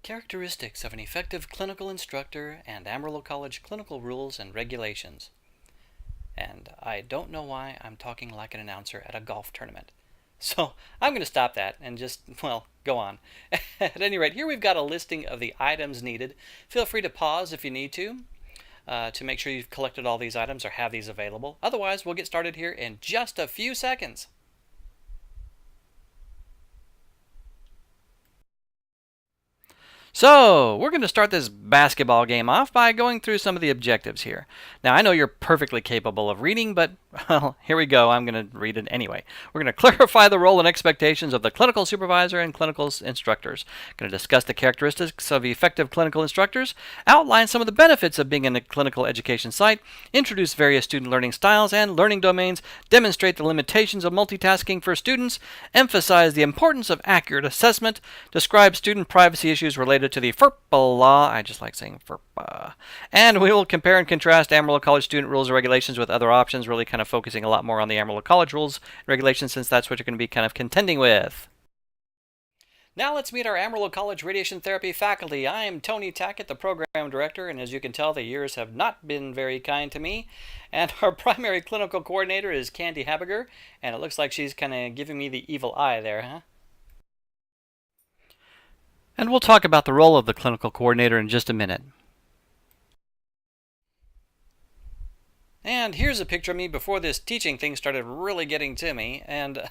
Characteristics of an effective clinical instructor and Amarillo College clinical rules and regulations. And I don't know why I'm talking like an announcer at a golf tournament. So I'm going to stop that and just, well, go on. At any rate, here we've got a listing of the items needed. Feel free to pause if you need to make sure you've collected all these items or have these available. Otherwise, we'll get started here in just a few seconds. So, we're going to start this basketball game off by going through some of the objectives here. Now, I know you're perfectly capable of reading, but, well, here we go. I'm going to read it anyway. We're going to clarify the role and expectations of the clinical supervisor and clinical instructors. Going to discuss the characteristics of effective clinical instructors, outline some of the benefits of being in a clinical education site, introduce various student learning styles and learning domains, demonstrate the limitations of multitasking for students, emphasize the importance of accurate assessment, describe student privacy issues related to the FERPA law. I just like saying FERPA. And we will compare and contrast Amarillo College student rules and regulations with other options, really kind of focusing a lot more on the Amarillo College rules and regulations since that's what you're going to be kind of contending with. Now let's meet our Amarillo College Radiation Therapy faculty. I am Tony Tackett, the program director, and as you can tell, the years have not been very kind to me. And our primary clinical coordinator is Candy Habiger, and it looks like she's kind of giving me the evil eye there, huh? And we'll talk about the role of the clinical coordinator in just a minute. And here's a picture of me before this teaching thing started really getting to me. And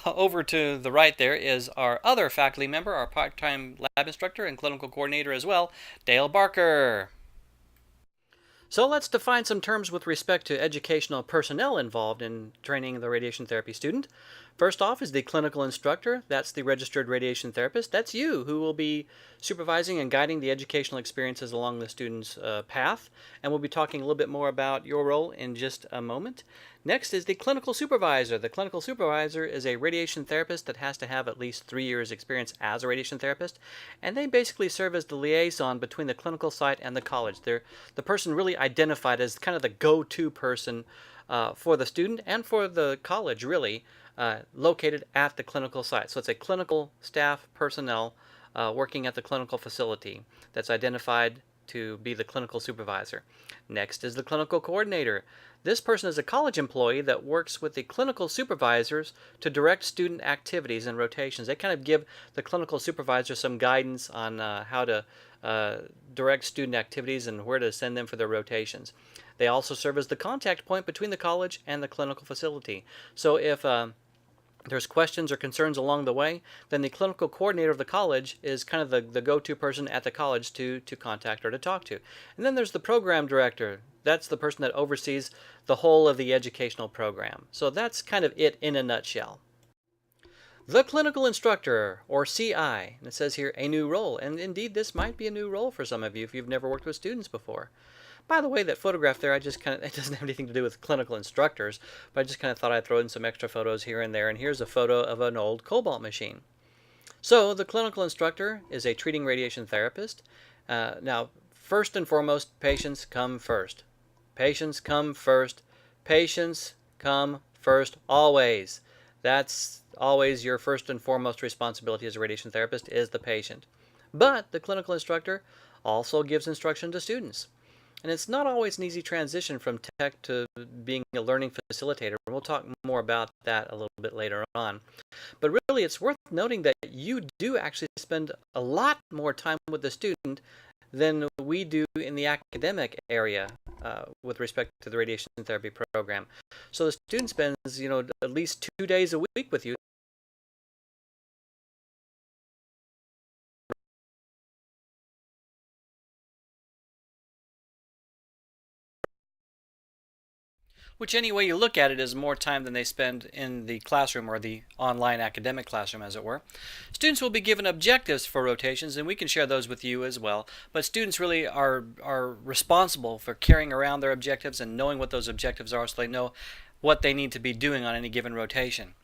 over to the right there is our other faculty member, our part-time lab instructor and clinical coordinator as well, Dale Barker. So let's define some terms with respect to educational personnel involved in training the radiation therapy student. First off is the clinical instructor. That's the registered radiation therapist. That's you who will be supervising and guiding the educational experiences along the student's path. And we'll be talking a little bit more about your role in just a moment. Next is the clinical supervisor. The clinical supervisor is a radiation therapist that has to have at least 3 years experience as a radiation therapist. And they basically serve as the liaison between the clinical site and the college. They're the person really identified as kind of the go-to person for the student and for the college, really, located at the clinical site. So it's a clinical staff personnel working at the clinical facility that's identified to be the clinical supervisor. Next is the clinical coordinator. This person is a college employee that works with the clinical supervisors to direct student activities and rotations. They kind of give the clinical supervisor some guidance on how to direct student activities and where to send them for their rotations. They also serve as the contact point between the college and the clinical facility. So if there's questions or concerns along the way, then the clinical coordinator of the college is kind of the go-to person at the college to contact or to talk to. And then there's the program director. That's the person that oversees the whole of the educational program. So that's kind of it in a nutshell. The clinical instructor, or CI, and it says here a new role. And indeed, this might be a new role for some of you if you've never worked with students before. By the way, that photograph there, it doesn't have anything to do with clinical instructors, but I just kind of thought I'd throw in some extra photos here and there. And here's a photo of an old cobalt machine. So the clinical instructor is a treating radiation therapist. Now, first and foremost, patients come first. Patients come first. Patients come first always. That's always your first and foremost responsibility as a radiation therapist is the patient. But the clinical instructor also gives instruction to students. And it's not always an easy transition from tech to being a learning facilitator. We'll talk more about that a little bit later on. But really, it's worth noting that you do actually spend a lot more time with the student than we do in the academic area with respect to the radiation therapy program. So the student spends, at least 2 days a week with you. Which any way you look at it is more time than they spend in the classroom or the online academic classroom, as it were. Students will be given objectives for rotations, and we can share those with you as well. But students really are responsible for carrying around their objectives and knowing what those objectives are so they know what they need to be doing on any given rotation.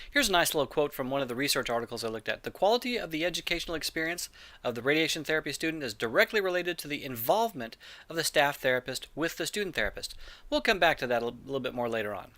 Here's a nice little quote from one of the research articles I looked at. The quality of the educational experience of the radiation therapy student is directly related to the involvement of the staff therapist with the student therapist. We'll come back to that a little bit more later on.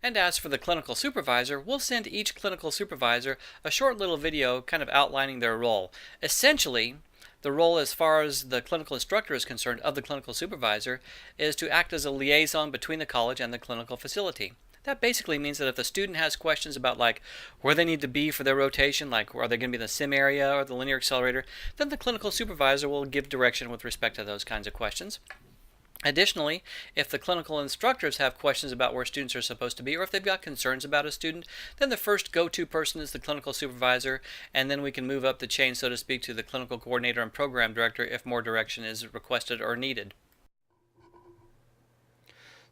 And as for the clinical supervisor, we'll send each clinical supervisor a short little video kind of outlining their role. Essentially, The role as far as the clinical instructor is concerned of the clinical supervisor is to act as a liaison between the college and the clinical facility. That basically means that if the student has questions about like where they need to be for their rotation, like are they going to be in the sim area or the linear accelerator, then the clinical supervisor will give direction with respect to those kinds of questions. Additionally, if the clinical instructors have questions about where students are supposed to be, or if they've got concerns about a student, then the first go-to person is the clinical supervisor, and then we can move up the chain, so to speak, to the clinical coordinator and program director if more direction is requested or needed.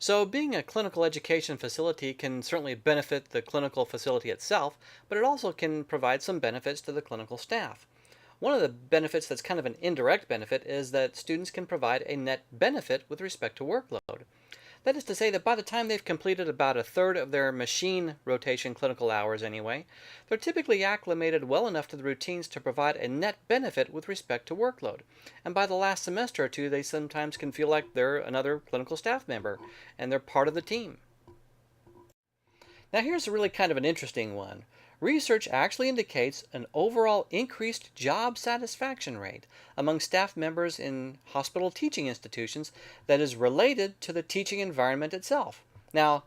So being a clinical education facility can certainly benefit the clinical facility itself, but it also can provide some benefits to the clinical staff. One of the benefits that's kind of an indirect benefit is that students can provide a net benefit with respect to workload. That is to say that by the time they've completed about a third of their machine rotation clinical hours anyway, they're typically acclimated well enough to the routines to provide a net benefit with respect to workload. And by the last semester or two, they sometimes can feel like they're another clinical staff member and they're part of the team. Now here's really kind of an interesting one. Research actually indicates an overall increased job satisfaction rate among staff members in hospital teaching institutions that is related to the teaching environment itself. Now,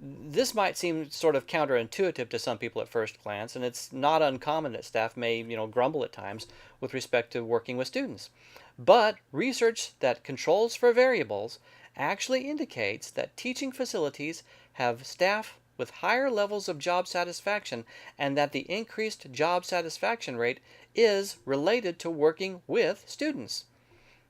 this might seem sort of counterintuitive to some people at first glance, and it's not uncommon that staff may, grumble at times with respect to working with students. But research that controls for variables actually indicates that teaching facilities have staff with higher levels of job satisfaction, and that the increased job satisfaction rate is related to working with students.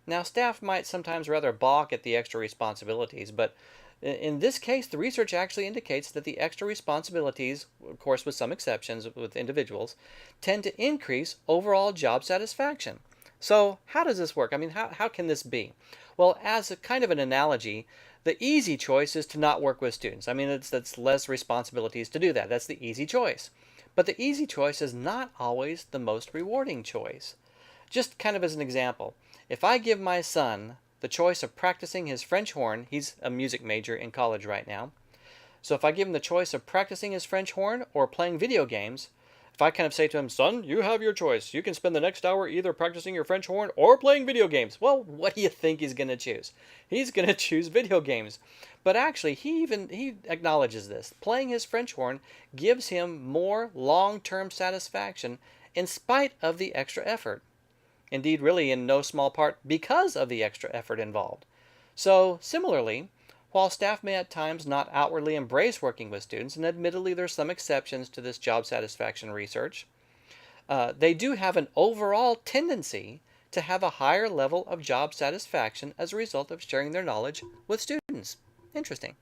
Now, staff might sometimes rather balk at the extra responsibilities, but in this case, the research actually indicates that the extra responsibilities, of course with some exceptions with individuals, tend to increase overall job satisfaction. So how does this work? I mean, how can this be? Well, as a kind of an analogy, the easy choice is to not work with students. I mean, that's less responsibilities to do that. That's the easy choice. But the easy choice is not always the most rewarding choice. Just kind of as an example, if I give my son the choice of practicing his French horn, he's a music major in college right now. So if I give him the choice of practicing his French horn or playing video games, if I kind of say to him, son, you have your choice. You can spend the next hour either practicing your French horn or playing video games. Well, what do you think he's going to choose? He's going to choose video games. But actually, he acknowledges this. Playing his French horn gives him more long-term satisfaction in spite of the extra effort. Indeed, really in no small part because of the extra effort involved. So, similarly, while staff may at times not outwardly embrace working with students, and admittedly there's some exceptions to this job satisfaction research, they do have an overall tendency to have a higher level of job satisfaction as a result of sharing their knowledge with students. Interesting.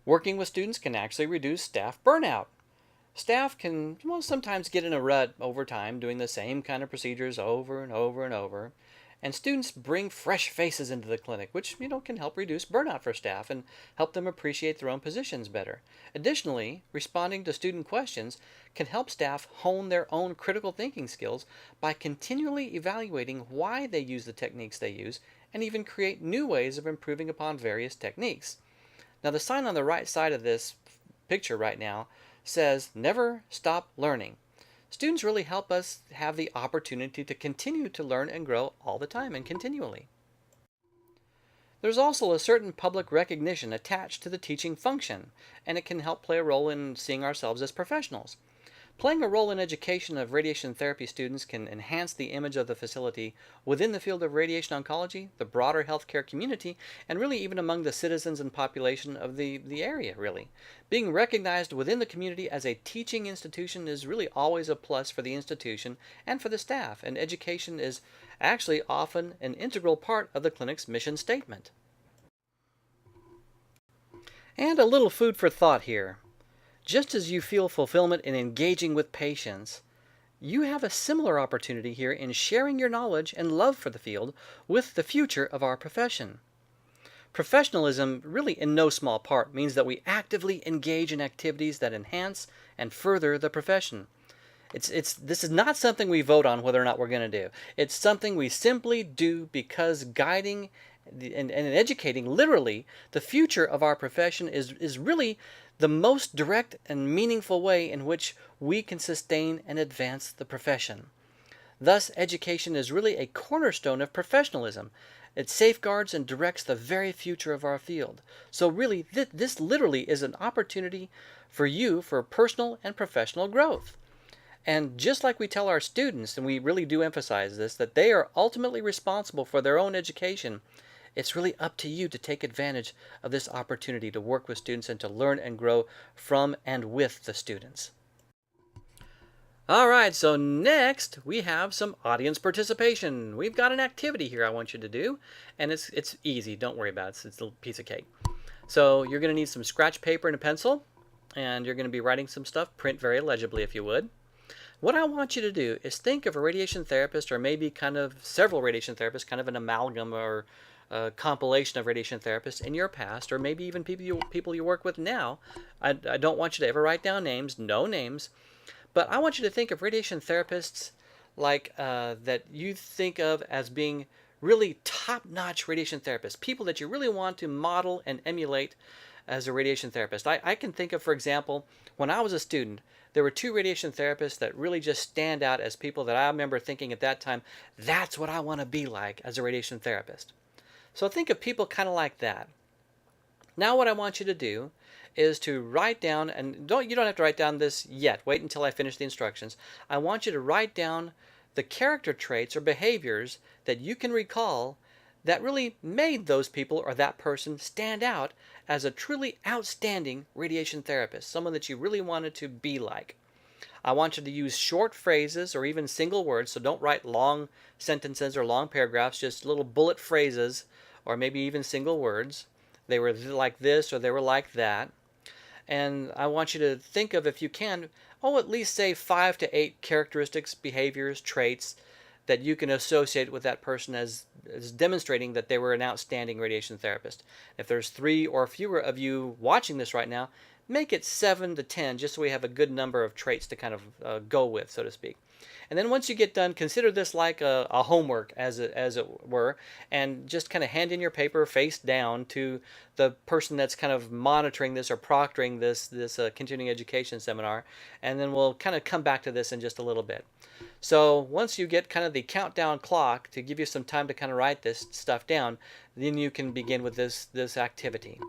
Working with students can actually reduce staff burnout. Staff can sometimes get in a rut over time doing the same kind of procedures over and over and over. And students bring fresh faces into the clinic, which can help reduce burnout for staff and help them appreciate their own positions better. Additionally, responding to student questions can help staff hone their own critical thinking skills by continually evaluating why they use the techniques they use and even create new ways of improving upon various techniques. Now, the sign on the right side of this picture right now says, "Never stop learning." Students really help us have the opportunity to continue to learn and grow all the time and continually. There's also a certain public recognition attached to the teaching function, and it can help play a role in seeing ourselves as professionals. Playing a role in education of radiation therapy students can enhance the image of the facility within the field of radiation oncology, the broader healthcare community, and really even among the citizens and population of the area, really. Being recognized within the community as a teaching institution is really always a plus for the institution and for the staff, and education is actually often an integral part of the clinic's mission statement. And a little food for thought here. Just as you feel fulfillment in engaging with patients, you have a similar opportunity here in sharing your knowledge and love for the field with the future of our profession. Professionalism really in no small part means that we actively engage in activities that enhance and further the profession. This is not something we vote on whether or not we're going to do. It's something we simply do because guiding and educating literally the future of our profession is really the most direct and meaningful way in which we can sustain and advance the profession. Thus, education is really a cornerstone of professionalism. It safeguards and directs the very future of our field. So really, this literally is an opportunity for you for personal and professional growth. And just like we tell our students, and we really do emphasize this, that they are ultimately responsible for their own education, it's really up to you to take advantage of this opportunity to work with students and to learn and grow from and with the students. All right, so next we have some audience participation. We've got an activity here I want you to do, and it's easy. Don't worry about it. It's a little piece of cake. So you're going to need some scratch paper and a pencil, and you're going to be writing some stuff. Print very legibly if you would. What I want you to do is think of a radiation therapist, or maybe kind of several radiation therapists, kind of an amalgam or a compilation of radiation therapists in your past, or maybe even people you work with now. I don't want you to ever write down names, no names. But I want you to think of radiation therapists like that you think of as being really top-notch radiation therapists, people that you really want to model and emulate as a radiation therapist. I can think of, for example, when I was a student, there were two radiation therapists that really just stand out as people that I remember thinking at that time, that's what I want to be like as a radiation therapist. So think of people kind of like that. Now what I want you to do is to write down, and you don't have to write down this yet. Wait until I finish the instructions. I want you to write down the character traits or behaviors that you can recall that really made those people or that person stand out as a truly outstanding radiation therapist, someone that you really wanted to be like. I want you to use short phrases or even single words, so don't write long sentences or long paragraphs, just little bullet phrases or maybe even single words. They were like this or they were like that. And I want you to think of, if you can, at least say 5 to 8 characteristics, behaviors, traits that you can associate with that person as demonstrating that they were an outstanding radiation therapist. If there's 3 or fewer of you watching this right now, make it 7 to 10, just so we have a good number of traits to kind of go with, so to speak. And then once you get done, consider this like a homework, as it were, and just kind of hand in your paper face down to the person that's kind of monitoring this or proctoring this continuing education seminar, and then we'll kind of come back to this in just a little bit. So once you get kind of the countdown clock to give you some time to kind of write this stuff down, then you can begin with this activity.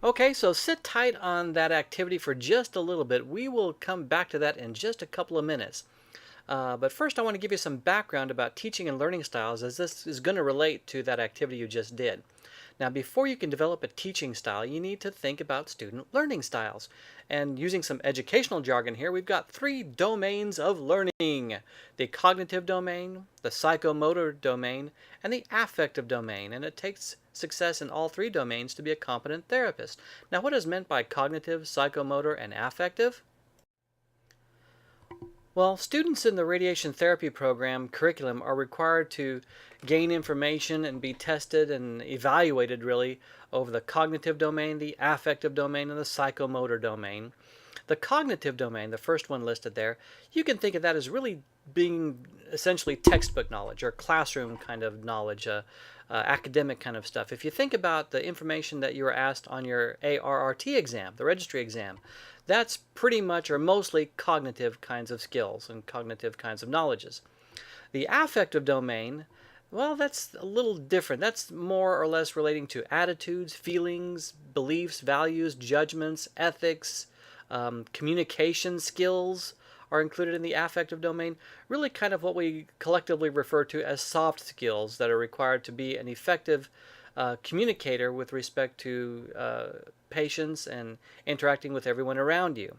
Okay, so sit tight on that activity for just a little bit. We will come back to that in just a couple of minutes. But first, I want to give you some background about teaching and learning styles, as this is going to relate to that activity you just did. Now, before you can develop a teaching style, you need to think about student learning styles. And using some educational jargon here, we've got 3 domains of learning: the cognitive domain, the psychomotor domain, and the affective domain. And it takes success in all 3 domains to be a competent therapist. Now, what is meant by cognitive, psychomotor, and affective? Well, students in the radiation therapy program curriculum are required to gain information and be tested and evaluated really over the cognitive domain, the affective domain, and the psychomotor domain. The cognitive domain, the first one listed there, you can think of that as really being essentially textbook knowledge or classroom kind of knowledge, academic kind of stuff. If you think about the information that you were asked on your ARRT exam, the registry exam, that's pretty much or mostly cognitive kinds of skills and cognitive kinds of knowledges. The affective domain, well, that's a little different. That's more or less relating to attitudes, feelings, beliefs, values, judgments, ethics, communication skills are included in the affective domain. Really kind of what we collectively refer to as soft skills that are required to be an effective communicator with respect to patients and interacting with everyone around you.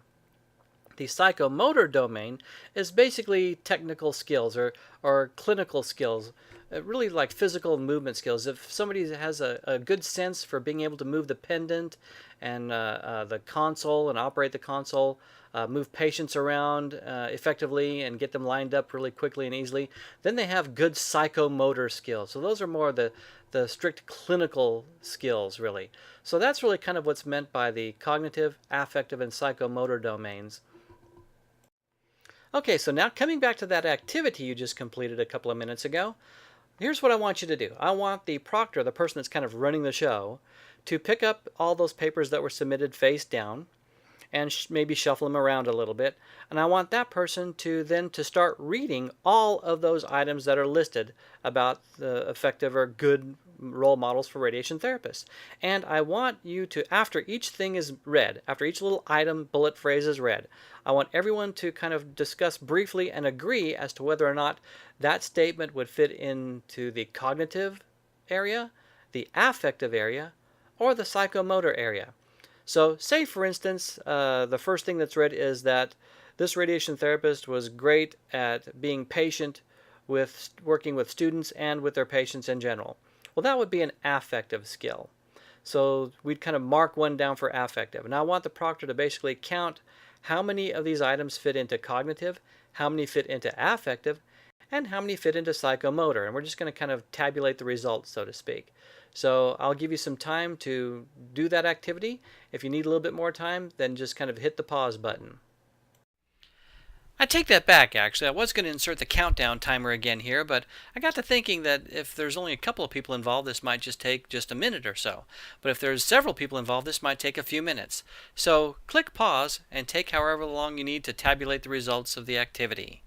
The psychomotor domain is basically technical skills or clinical skills, really like physical movement skills. If somebody has a good sense for being able to move the pendant and the console and operate the console, move patients around effectively and get them lined up really quickly and easily, then they have good psychomotor skills. So those are more the strict clinical skills, really. So that's really kind of what's meant by the cognitive, affective, and psychomotor domains. Okay, so now coming back to that activity you just completed a couple of minutes ago, here's what I want you to do. I want the proctor, the person that's kind of running the show, to pick up all those papers that were submitted face down and maybe shuffle them around a little bit. And I want that person to then to start reading all of those items that are listed about the effective or good role models for radiation therapists. And I want you to, after each thing is read, after each little item, bullet phrase is read, I want everyone to kind of discuss briefly and agree as to whether or not that statement would fit into the cognitive area, the affective area, or the psychomotor area. So say, for instance, the first thing that's read is that this radiation therapist was great at being patient with working with students and with their patients in general. Well, that would be an affective skill. So we'd kind of mark one down for affective. And I want the proctor to basically count how many of these items fit into cognitive, how many fit into affective, and how many fit into psychomotor. And we're just going to kind of tabulate the results, so to speak. So I'll give you some time to do that activity. If you need a little bit more time, then just kind of hit the pause button. I take that back, actually. I was going to insert the countdown timer again here, but I got to thinking that if there's only a couple of people involved, this might just take just a minute or so. But if there's several people involved, this might take a few minutes. So click pause and take however long you need to tabulate the results of the activity.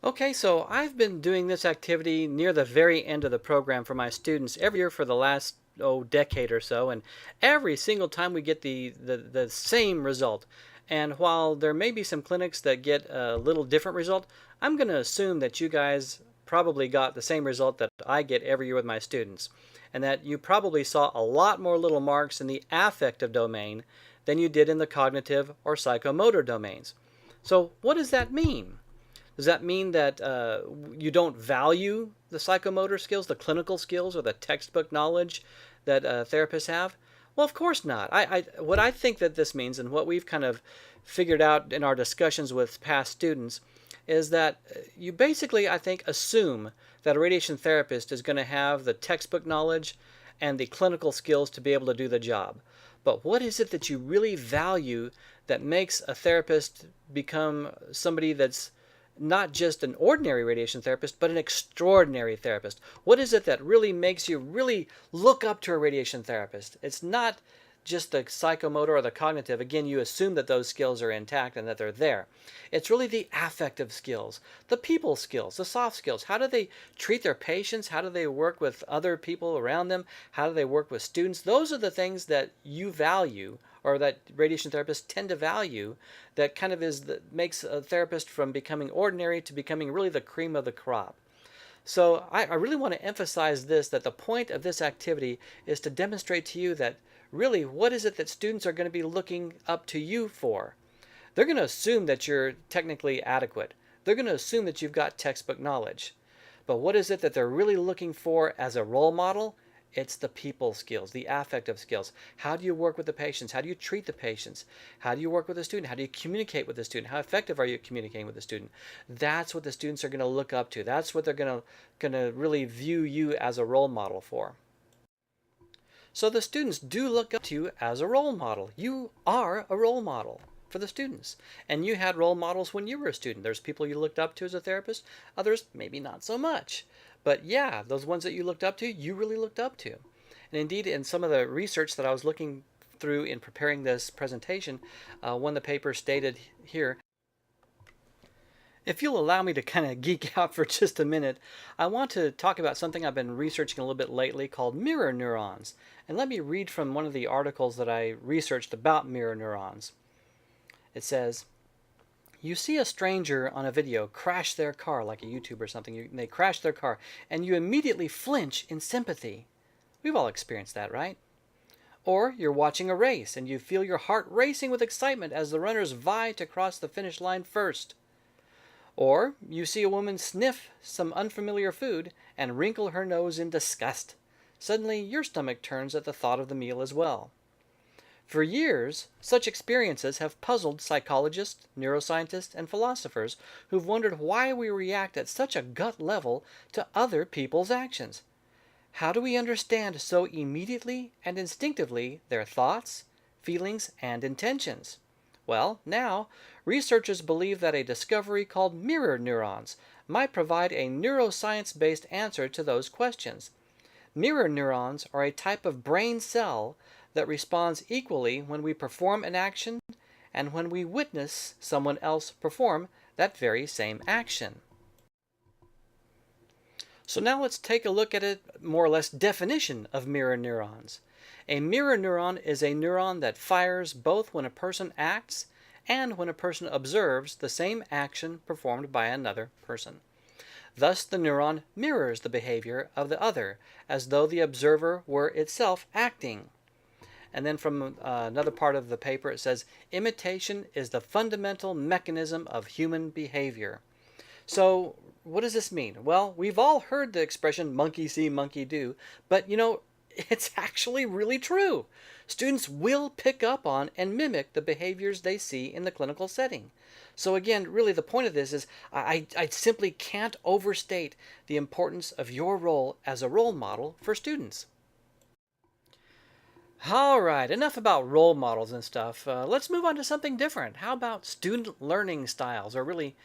Okay, so I've been doing this activity near the very end of the program for my students every year for the last decade or so, and every single time we get the same result. And while there may be some clinics that get a little different result, I'm going to assume that you guys probably got the same result that I get every year with my students, and that you probably saw a lot more little marks in the affective domain than you did in the cognitive or psychomotor domains. So what does that mean? Does that mean that you don't value the psychomotor skills, the clinical skills, or the textbook knowledge that therapists have? Well, of course not. What I think that this means, and what we've kind of figured out in our discussions with past students, is that you basically, I think, assume that a radiation therapist is going to have the textbook knowledge and the clinical skills to be able to do the job. But what is it that you really value that makes a therapist become somebody that's not just an ordinary radiation therapist, but an extraordinary therapist? What is it that really makes you really look up to a radiation therapist? It's not just the psychomotor or the cognitive. Again, you assume that those skills are intact and that they're there. It's really the affective skills, the people skills, the soft skills. How do they treat their patients? How do they work with other people around them? How do they work with students? Those are the things that you value, or that radiation therapists tend to value, that kind of makes a therapist from becoming ordinary to becoming really the cream of the crop. So I really want to emphasize this, that the point of this activity is to demonstrate to you that really what is it that students are going to be looking up to you for. They're going to assume that you're technically adequate. They're going to assume that you've got textbook knowledge. But what is it that they're really looking for as a role model? It's the people skills, the affective skills. How do you work with the patients? How do you treat the patients? How do you work with the student? How do you communicate with the student? How effective are you communicating with the student? That's what the students are going to look up to. That's what they're going to really view you as a role model for. So the students do look up to you as a role model. You are a role model for the students. And you had role models when you were a student. There's people you looked up to as a therapist, others maybe not so much. But yeah, those ones that you looked up to, you really looked up to. And indeed, in some of the research that I was looking through in preparing this presentation, one of the papers stated here, if you'll allow me to kind of geek out for just a minute, I want to talk about something I've been researching a little bit lately called mirror neurons. And let me read from one of the articles that I researched about mirror neurons. It says, you see a stranger on a video crash their car, like a YouTube or something. They crash their car, and you immediately flinch in sympathy. We've all experienced that, right? Or you're watching a race, and you feel your heart racing with excitement as the runners vie to cross the finish line first. Or you see a woman sniff some unfamiliar food and wrinkle her nose in disgust. Suddenly, your stomach turns at the thought of the meal as well. For years, such experiences have puzzled psychologists, neuroscientists, and philosophers who've wondered why we react at such a gut level to other people's actions. How do we understand so immediately and instinctively their thoughts, feelings, and intentions? Well, now, researchers believe that a discovery called mirror neurons might provide a neuroscience-based answer to those questions. Mirror neurons are a type of brain cell that responds equally when we perform an action and when we witness someone else perform that very same action. So now let's take a look at a more or less definition of mirror neurons. A mirror neuron is a neuron that fires both when a person acts and when a person observes the same action performed by another person. Thus, the neuron mirrors the behavior of the other, as though the observer were itself acting. And then from another part of the paper, it says, imitation is the fundamental mechanism of human behavior. So what does this mean? Well, we've all heard the expression monkey see, monkey do, but you know, it's actually really true. Students will pick up on and mimic the behaviors they see in the clinical setting. So again, really the point of this is I simply can't overstate the importance of your role as a role model for students. All right, enough about role models and stuff. Let's move on to something different. How about student learning styles, or really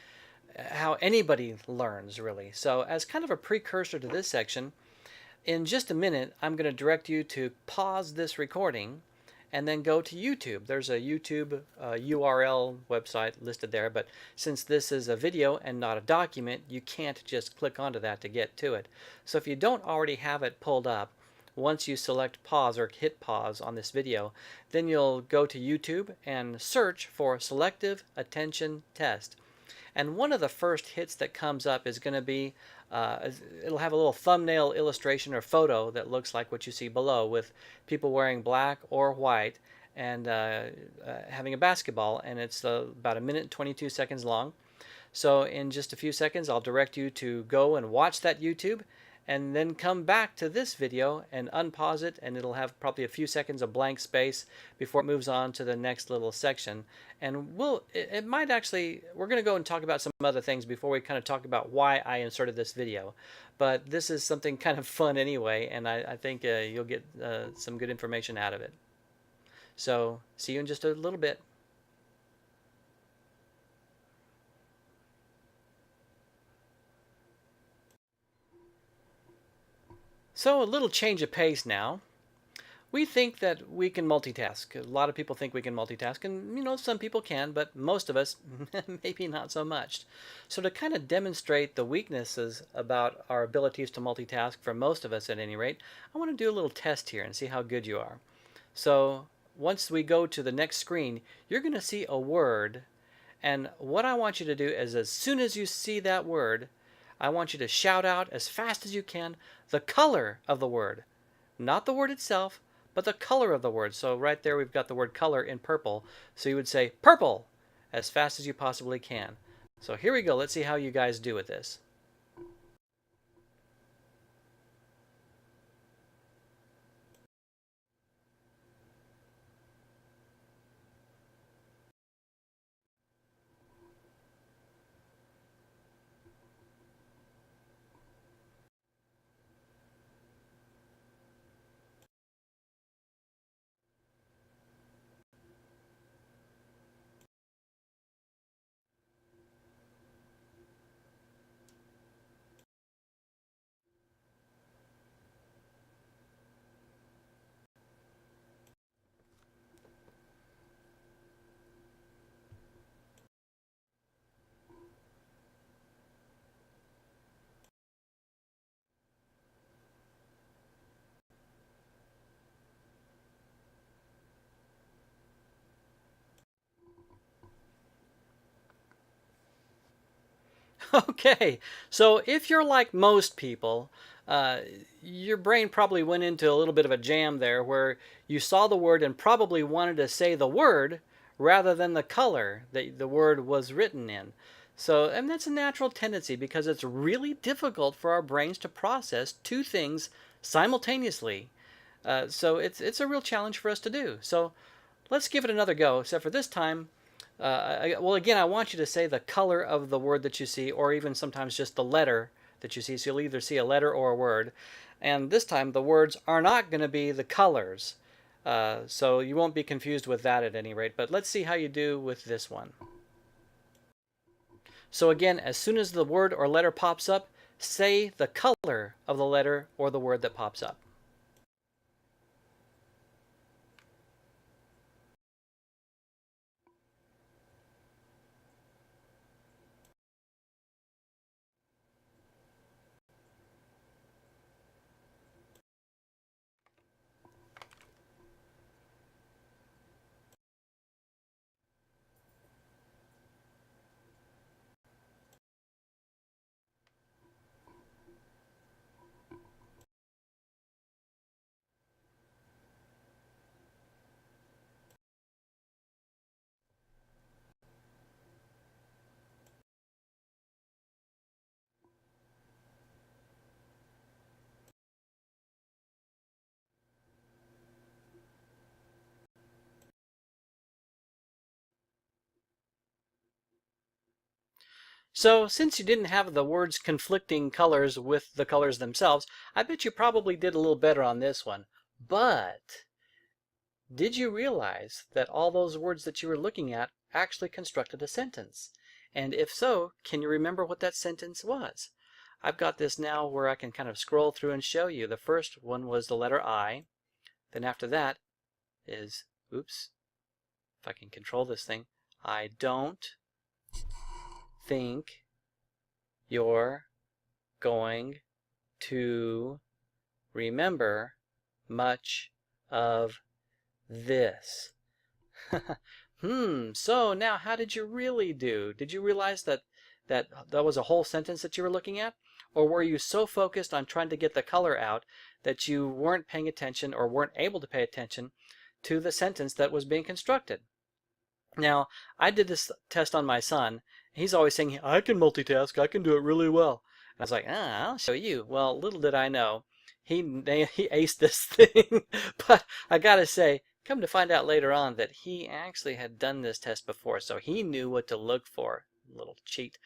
how anybody learns, really? So as kind of a precursor to this section, in just a minute, I'm going to direct you to pause this recording and then go to YouTube. There's a YouTube URL website listed there, but since this is a video and not a document, you can't just click onto that to get to it. So if you don't already have it pulled up, once you select pause or hit pause on this video, then you'll go to YouTube and search for Selective Attention Test. And one of the first hits that comes up is going to be, it'll have a little thumbnail illustration or photo that looks like what you see below, with people wearing black or white and having a basketball, and it's about 1 minute and 22 seconds long. So in just a few seconds, I'll direct you to go and watch that YouTube, and then come back to this video and unpause it, and it'll have probably a few seconds of blank space before it moves on to the next little section. And it might actually, we're going to go and talk about some other things before we kind of talk about why I inserted this video. But this is something kind of fun anyway, and I think you'll get some good information out of it. So see you in just a little bit. So a little change of pace now. We think that we can multitask. A lot of people think we can multitask, and some people can, but most of us maybe not so much. So to kind of demonstrate the weaknesses about our abilities to multitask, for most of us at any rate, I want to do a little test here and see how good you are. So once we go to the next screen, you're going to see a word, and what I want you to do is, as soon as you see that word, I want you to shout out as fast as you can the color of the word. Not the word itself, but the color of the word. So right there we've got the word color in purple. So you would say purple as fast as you possibly can. So here we go. Let's see how you guys do with this. Okay, so if you're like most people, your brain probably went into a little bit of a jam there where you saw the word and probably wanted to say the word rather than the color that the word was written in. So, and that's a natural tendency because it's really difficult for our brains to process two things simultaneously. So it's a real challenge for us to do. So let's give it another go, except for this time, well, again, I want you to say the color of the word that you see, or even sometimes just the letter that you see. So you'll either see a letter or a word. And this time, the words are not going to be the colors. So you won't be confused with that at any rate. But let's see how you do with this one. So again, as soon as the word or letter pops up, say the color of the letter or the word that pops up. So since you didn't have the words conflicting colors with the colors themselves, I bet you probably did a little better on this one. But did you realize that all those words that you were looking at actually constructed a sentence? And if so, can you remember what that sentence was? I've got this now where I can kind of scroll through and show you. The first one was the letter I. Then after that is, oops, if I can control this thing, I don't think you're going to remember much of this. So now how did you really do? Did you realize that was a whole sentence that you were looking at? Or were you so focused on trying to get the color out that you weren't paying attention or weren't able to pay attention to the sentence that was being constructed? Now, I did this test on my son. He's always saying, I can multitask, I can do it really well. And I was like, I'll show you. Well, little did I know, he aced this thing. But I gotta say, come to find out later on that he actually had done this test before, so he knew what to look for. Little cheat.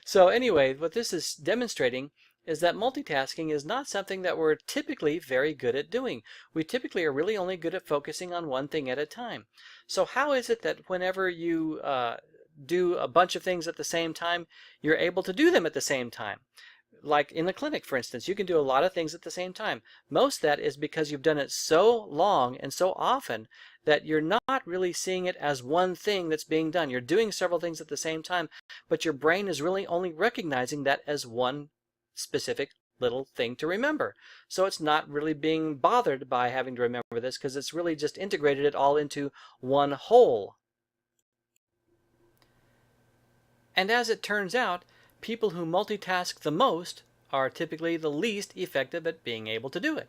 So anyway, what this is demonstrating is that multitasking is not something that we're typically very good at doing. We typically are really only good at focusing on one thing at a time. So how is it that whenever you do a bunch of things at the same time, you're able to do them at the same time? like in the clinic, for instance, you can do a lot of things at the same time. Most of that is because you've done it so long and so often that you're not really seeing it as one thing that's being done. You're doing several things at the same time, but your brain is really only recognizing that as one specific little thing to remember. So it's not really being bothered by having to remember this because it's really just integrated it all into one whole. And as it turns out, people who multitask the most are typically the least effective at being able to do it.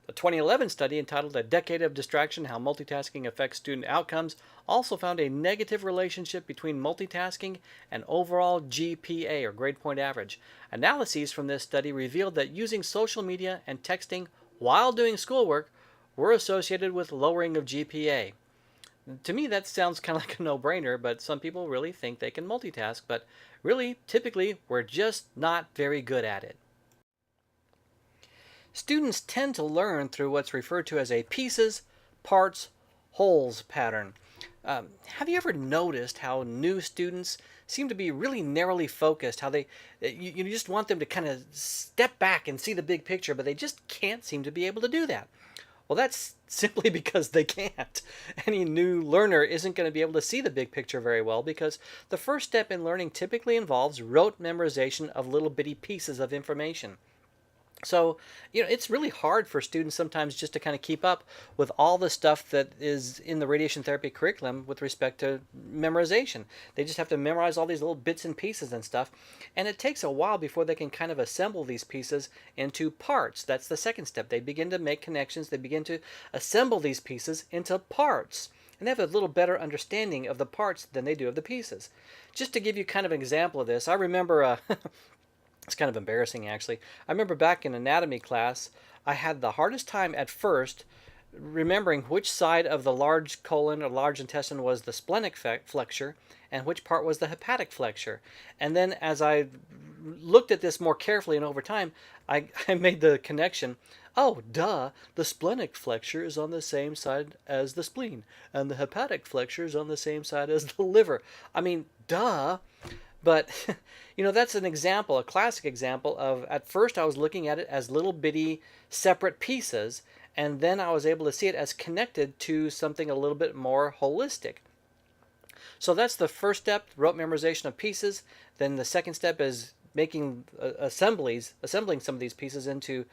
A 2011 study entitled A Decade of Distraction: How Multitasking Affects Student Outcomes also found a negative relationship between multitasking and overall GPA, or grade point average. Analyses from this study revealed that using social media and texting while doing schoolwork were associated with lowering of GPA. To me, that sounds kind of like a no-brainer, but some people really think they can multitask, but really, typically, we're just not very good at it. Students tend to learn through what's referred to as a pieces, parts, wholes pattern. Have you ever noticed how new students seem to be really narrowly focused, how you just want them to kind of step back and see the big picture, but they just can't seem to be able to do that? Well, that's simply because they can't. Any new learner isn't going to be able to see the big picture very well because the first step in learning typically involves rote memorization of little bitty pieces of information. So, it's really hard for students sometimes just to kind of keep up with all the stuff that is in the radiation therapy curriculum with respect to memorization. They just have to memorize all these little bits and pieces and stuff. And it takes a while before they can kind of assemble these pieces into parts. That's the second step. They begin to make connections. They begin to assemble these pieces into parts. And they have a little better understanding of the parts than they do of the pieces. Just to give you kind of an example of this, I remember it's kind of embarrassing, actually. I remember back in anatomy class, I had the hardest time at first remembering which side of the large colon or large intestine was the splenic flexure and which part was the hepatic flexure. And then as I looked at this more carefully and over time, I made the connection. Oh, duh, the splenic flexure is on the same side as the spleen, and the hepatic flexure is on the same side as the liver. I mean, duh. But, that's an example, a classic example of, at first I was looking at it as little bitty separate pieces, and then I was able to see it as connected to something a little bit more holistic. So that's the first step, rote memorization of pieces. Then the second step is making assembling some of these pieces into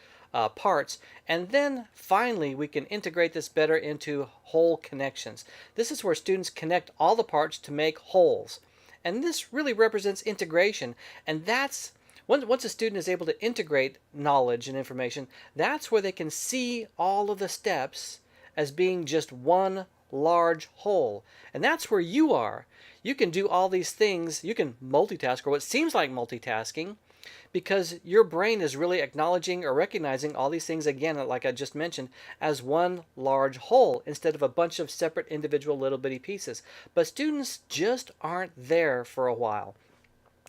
parts. And then finally we can integrate this better into whole connections. This is where students connect all the parts to make wholes. And this really represents integration. And that's, once a student is able to integrate knowledge and information, that's where they can see all of the steps as being just one large whole. And that's where you are. You can do all these things. You can multitask, or what seems like multitasking, because your brain is really acknowledging or recognizing all these things, again, like I just mentioned, as one large whole instead of a bunch of separate individual little bitty pieces. But students just aren't there for a while.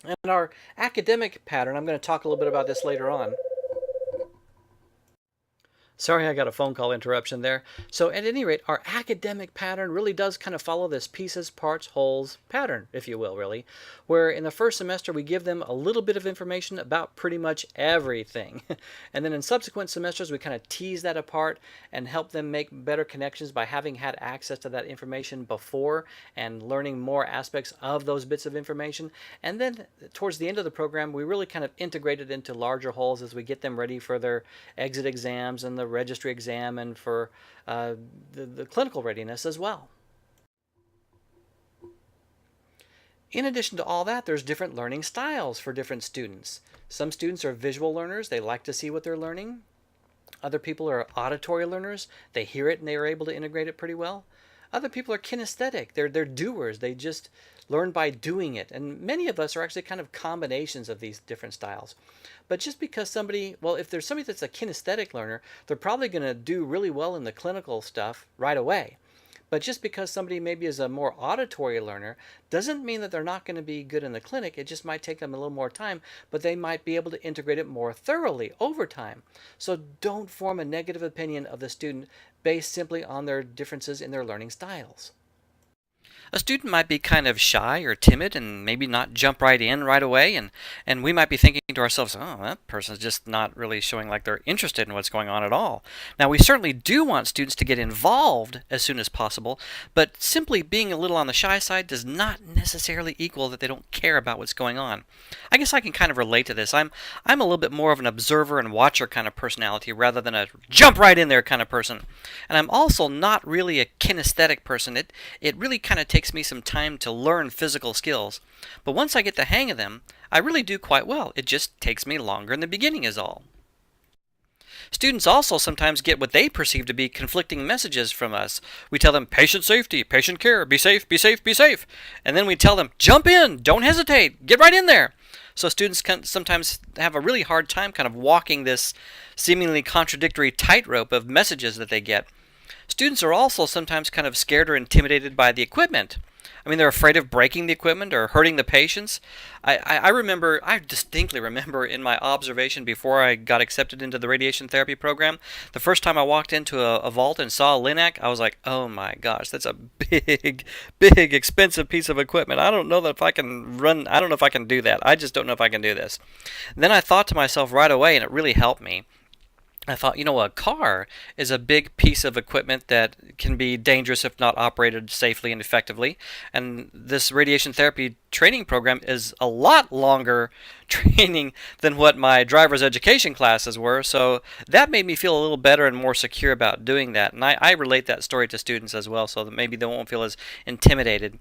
And our academic pattern, I'm going to talk a little bit about this later on. Sorry, I got a phone call interruption there. So at any rate, our academic pattern really does kind of follow this pieces, parts, wholes pattern, if you will, really, where in the first semester we give them a little bit of information about pretty much everything. And then in subsequent semesters we kind of tease that apart and help them make better connections by having had access to that information before and learning more aspects of those bits of information. And then towards the end of the program, we really kind of integrate it into larger wholes as we get them ready for their exit exams and the registry exam and for the clinical readiness as well. In addition to all that, there's different learning styles for different students. Some students are visual learners. They like to see what they're learning. Other people are auditory learners. They hear it and they are able to integrate it pretty well. Other people are kinesthetic. They're doers. They just learn by doing it. And many of us are actually kind of combinations of these different styles. But just because somebody, well, if there's somebody that's a kinesthetic learner, they're probably going to do really well in the clinical stuff right away. But just because somebody maybe is a more auditory learner doesn't mean that they're not going to be good in the clinic. It just might take them a little more time, but they might be able to integrate it more thoroughly over time. So don't form a negative opinion of the student based simply on their differences in their learning styles. A student might be kind of shy or timid and maybe not jump right in right away, and we might be thinking to ourselves, oh, that person's just not really showing like they're interested in what's going on at all. Now, we certainly do want students to get involved as soon as possible, but simply being a little on the shy side does not necessarily equal that they don't care about what's going on. I guess I can kind of relate to this. I'm a little bit more of an observer and watcher kind of personality rather than a jump right in there kind of person. And I'm also not really a kinesthetic person. It really kind of takes me some time to learn physical skills. But once I get the hang of them, I really do quite well. It just takes me longer in the beginning is all. Students also sometimes get what they perceive to be conflicting messages from us. We tell them patient safety, patient care, be safe, be safe, be safe. And then we tell them jump in, don't hesitate, get right in there. So students can sometimes have a really hard time kind of walking this seemingly contradictory tightrope of messages that they get. Students are also sometimes kind of scared or intimidated by the equipment. I mean, they're afraid of breaking the equipment or hurting the patients. I distinctly remember in my observation before I got accepted into the radiation therapy program, the first time I walked into a vault and saw a LINAC, I was like, oh my gosh, that's a big, big, expensive piece of equipment. I don't know if I can do that. I just don't know if I can do this. Then I thought to myself right away, and it really helped me. I thought, a car is a big piece of equipment that can be dangerous if not operated safely and effectively. And this radiation therapy training program is a lot longer training than what my driver's education classes were. So that made me feel a little better and more secure about doing that. And I relate that story to students as well, so that maybe they won't feel as intimidated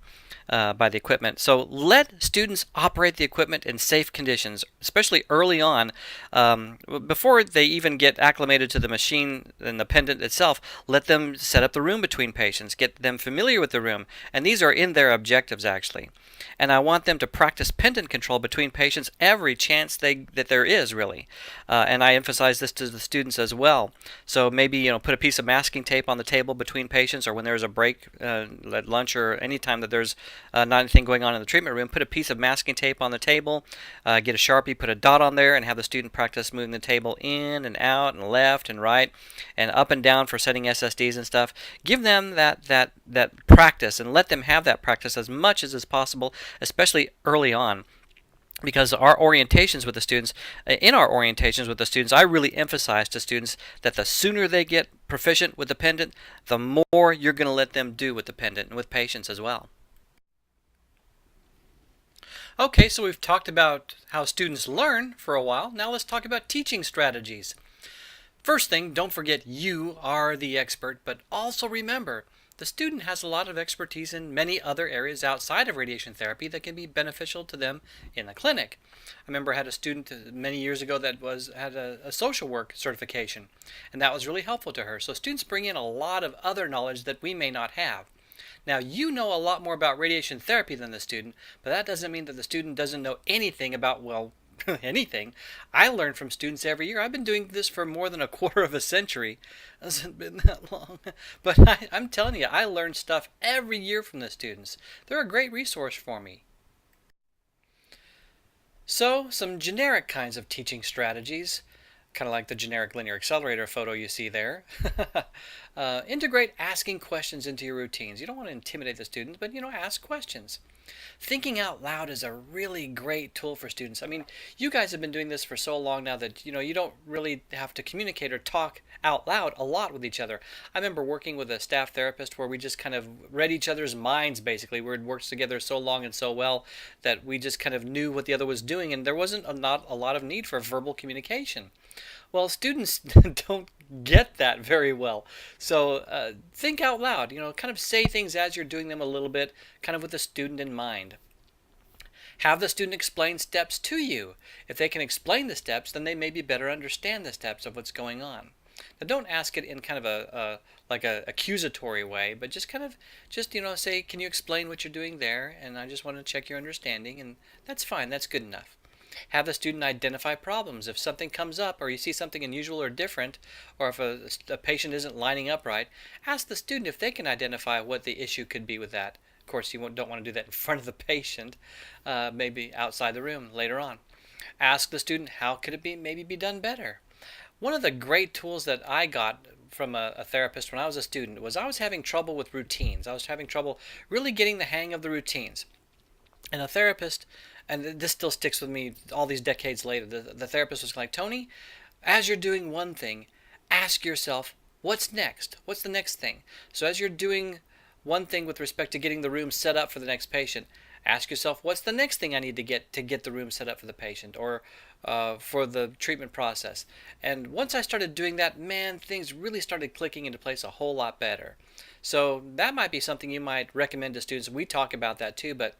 by the equipment. So let students operate the equipment in safe conditions, especially early on, before they even get acclimated to the machine and the pendant itself. Let them set up the room between patients, get them familiar with the room, and these are in their objectives actually. And I want them to practice pendant control between patients every chance that there is really. And I emphasize this to the students as well. So maybe put a piece of masking tape on the table between patients, or when there's a break at lunch or any time that there's not anything going on in the treatment room, put a piece of masking tape on the table, get a Sharpie, put a dot on there, and have the student practice moving the table in and out and left and right and up and down for setting SSDs and stuff. Give them that practice and let them have that practice as much as is possible, especially early on. Because in our orientations with the students, I really emphasize to students that the sooner they get proficient with the pendant, the more you're going to let them do with the pendant and with patients as well. Okay, so we've talked about how students learn for a while. Now let's talk about teaching strategies. First thing, don't forget you are the expert, but also remember, the student has a lot of expertise in many other areas outside of radiation therapy that can be beneficial to them in the clinic. I remember I had a student many years ago that had a social work certification, and that was really helpful to her. So students bring in a lot of other knowledge that we may not have. Now, you know a lot more about radiation therapy than the student, but that doesn't mean that the student doesn't know anything about, well, anything. I learn from students every year. I've been doing this for more than a quarter of a century. It hasn't been that long. But I'm telling you, I learn stuff every year from the students. They're a great resource for me. So, some generic kinds of teaching strategies, kind of like the generic linear accelerator photo you see there. Integrate asking questions into your routines. You don't want to intimidate the students, but ask questions. Thinking out loud is a really great tool for students. I mean, you guys have been doing this for so long now that you don't really have to communicate or talk out loud a lot with each other. I remember working with a staff therapist where we just kind of read each other's minds basically. We'd worked together so long and so well that we just kind of knew what the other was doing, and there wasn't not a lot of need for verbal communication. Well, students don't get that very well. So think out loud, kind of say things as you're doing them a little bit, kind of with the student in mind. Have the student explain steps to you. If they can explain the steps, then they maybe better understand the steps of what's going on. Now, don't ask it in kind of a accusatory way, but just say, can you explain what you're doing there? And I just want to check your understanding, and that's fine. That's good enough. Have the student identify problems. If something comes up or you see something unusual or different, or if a patient isn't lining up right, ask the student if they can identify what the issue could be with that. Of course, you don't want to do that in front of the patient, maybe outside the room later on. Ask the student how could it maybe be done better. One of the great tools that I got from a therapist when I was a student was I was having trouble with routines. I was having trouble really getting the hang of the routines. And a therapist, and this still sticks with me all these decades later, the therapist was like, Tony, as you're doing one thing, ask yourself, what's next? What's the next thing? So as you're doing one thing with respect to getting the room set up for the next patient, ask yourself, what's the next thing I need to get the room set up for the patient or for the treatment process? And once I started doing that, man, things really started clicking into place a whole lot better. So that might be something you might recommend to students. We talk about that too, but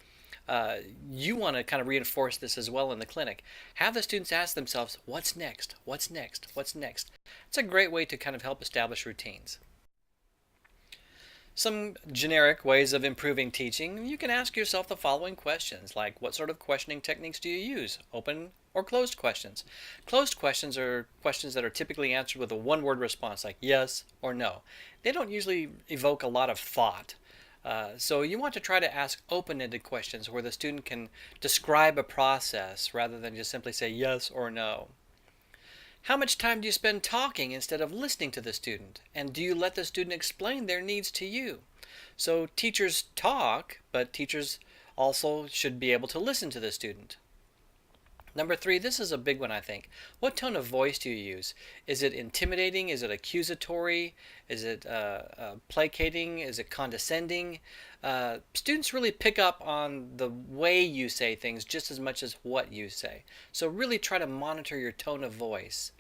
you want to kind of reinforce this as well in the clinic. Have the students ask themselves, what's next? What's next? What's next? It's a great way to kind of help establish routines. Some generic ways of improving teaching, you can ask yourself the following questions, like what sort of questioning techniques do you use? Open or closed questions? Closed questions are questions that are typically answered with a one-word response, like yes or no. They don't usually evoke a lot of thought. So you want to try to ask open-ended questions where the student can describe a process rather than just simply say yes or no. How much time do you spend talking instead of listening to the student? And do you let the student explain their needs to you? So teachers talk, but teachers also should be able to listen to the student. Number 3, this is a big one, I think. What tone of voice do you use? Is it intimidating? Is it accusatory? Is it placating? Is it condescending? Students really pick up on the way you say things just as much as what you say. So really try to monitor your tone of voice.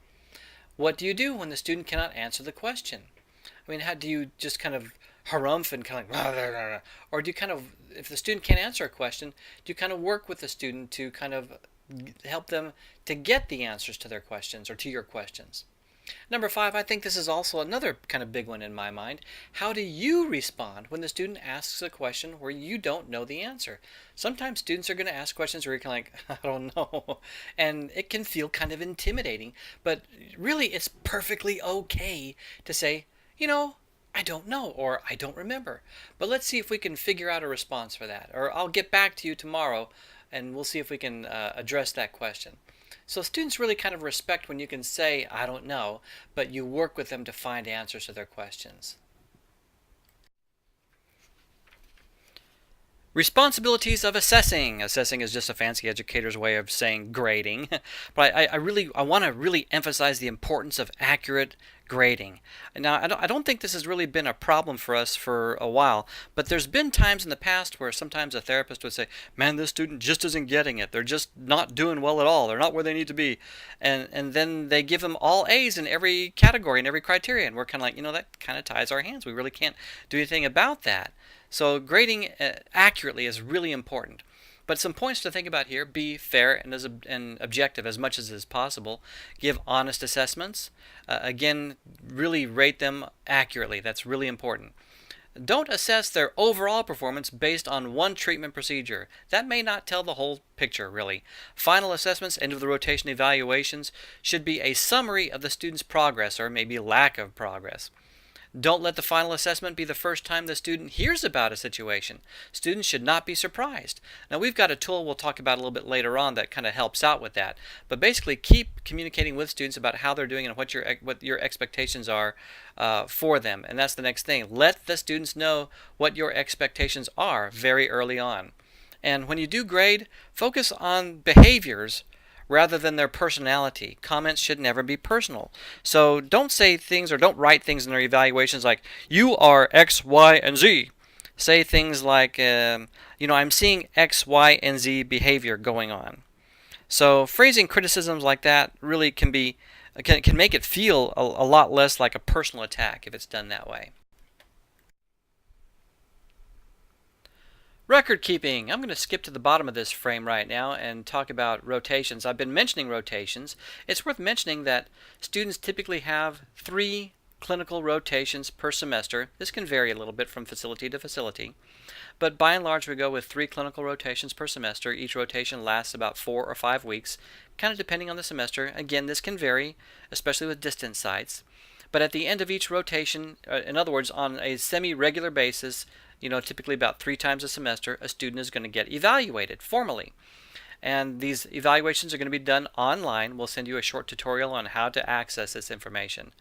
What do you do when the student cannot answer the question? I mean, how do you just kind of harumph and kind of, or do you kind of, if the student can't answer a question, do you kind of work with the student to kind of help them to get the answers to their questions or to your questions? Number 5, I think this is also another kind of big one in my mind. How do you respond when the student asks a question where you don't know the answer? Sometimes students are going to ask questions where you're kind of like, I don't know. And it can feel kind of intimidating, but really it's perfectly okay to say, you know, I don't know, or I don't remember. But let's see if we can figure out a response for that. Or I'll get back to you tomorrow and we'll see if we can address that question. So students really kind of respect when you can say, I don't know, but you work with them to find answers to their questions. Responsibilities of assessing. Assessing is just a fancy educator's way of saying grading. But I want to really emphasize the importance of accurate grading. Now, I don't think this has really been a problem for us for a while, but there's been times in the past where sometimes a therapist would say, man, this student just isn't getting it. They're just not doing well at all. They're not where they need to be. And then they give them all A's in every category and every criteria. And we're kind of like, you know, that kind of ties our hands. We really can't do anything about that. So grading accurately is really important. But some points to think about here: be fair and objective as much as is possible. Give honest assessments. Again, really rate them accurately. That's really important. Don't assess their overall performance based on one treatment procedure. That may not tell the whole picture, really. Final assessments, end of the rotation evaluations, should be a summary of the student's progress or maybe lack of progress. Don't let the final assessment be the first time the student hears about a situation. Students should not be surprised. Now, we've got a tool we'll talk about a little bit later on that kind of helps out with that. But basically, keep communicating with students about how they're doing and what your expectations are for them. And that's the next thing. Let the students know what your expectations are very early on. And when you do grade, focus on behaviors rather than their personality. Comments should never be personal. So don't say things or don't write things in their evaluations like, you are X, Y, and Z. Say things like, I'm seeing X, Y, and Z behavior going on. So phrasing criticisms like that really can make it feel a lot less like a personal attack if it's done that way. Record keeping. I'm going to skip to the bottom of this frame right now and talk about rotations. I've been mentioning rotations. It's worth mentioning that students typically have 3 clinical rotations per semester. This can vary a little bit from facility to facility, but by and large we go with 3 clinical rotations per semester. Each rotation lasts about 4 or 5 weeks, kind of depending on the semester. Again, this can vary, especially with distance sites. But at the end of each rotation, in other words, on a semi-regular basis, typically about 3 times a semester, a student is going to get evaluated formally. And these evaluations are going to be done online. We'll send you a short tutorial on how to access this information.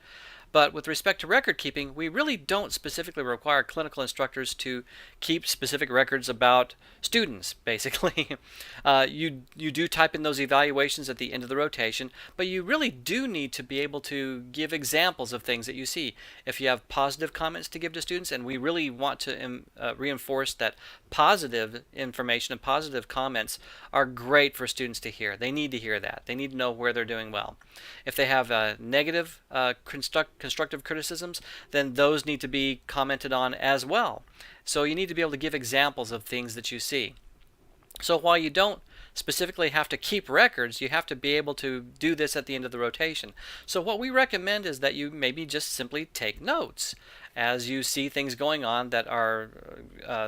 But with respect to record keeping, we really don't specifically require clinical instructors to keep specific records about students, basically. You do type in those evaluations at the end of the rotation, but you really do need to be able to give examples of things that you see. If you have positive comments to give to students, and we really want to reinforce that positive information and positive comments are great for students to hear. They need to hear that. They need to know where they're doing well. If they have negative constructive criticisms, then those need to be commented on as well. So you need to be able to give examples of things that you see. So while you don't specifically have to keep records, you have to be able to do this at the end of the rotation. So what we recommend is that you maybe just simply take notes as you see things going on that are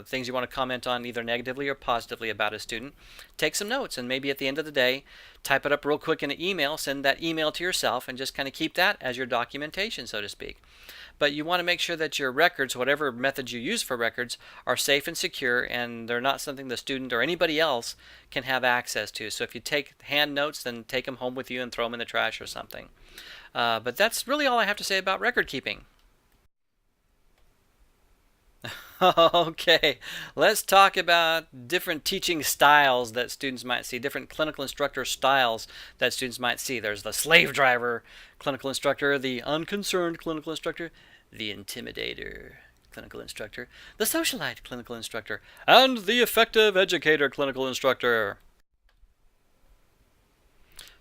things you want to comment on either negatively or positively about a student. Take some notes, and maybe at the end of the day type it up real quick in an email, send that email to yourself, and just kind of keep that as your documentation, so to speak. But you want to make sure that your records, whatever methods you use for records, are safe and secure, and they're not something the student or anybody else can have access to. So if you take hand notes, then take them home with you and throw them in the trash or something. But that's really all I have to say about record keeping. Okay, let's talk about different teaching styles that students might see, different clinical instructor styles that students might see. There's the slave driver clinical instructor, the unconcerned clinical instructor, the intimidator clinical instructor, the socialite clinical instructor, and the effective educator clinical instructor.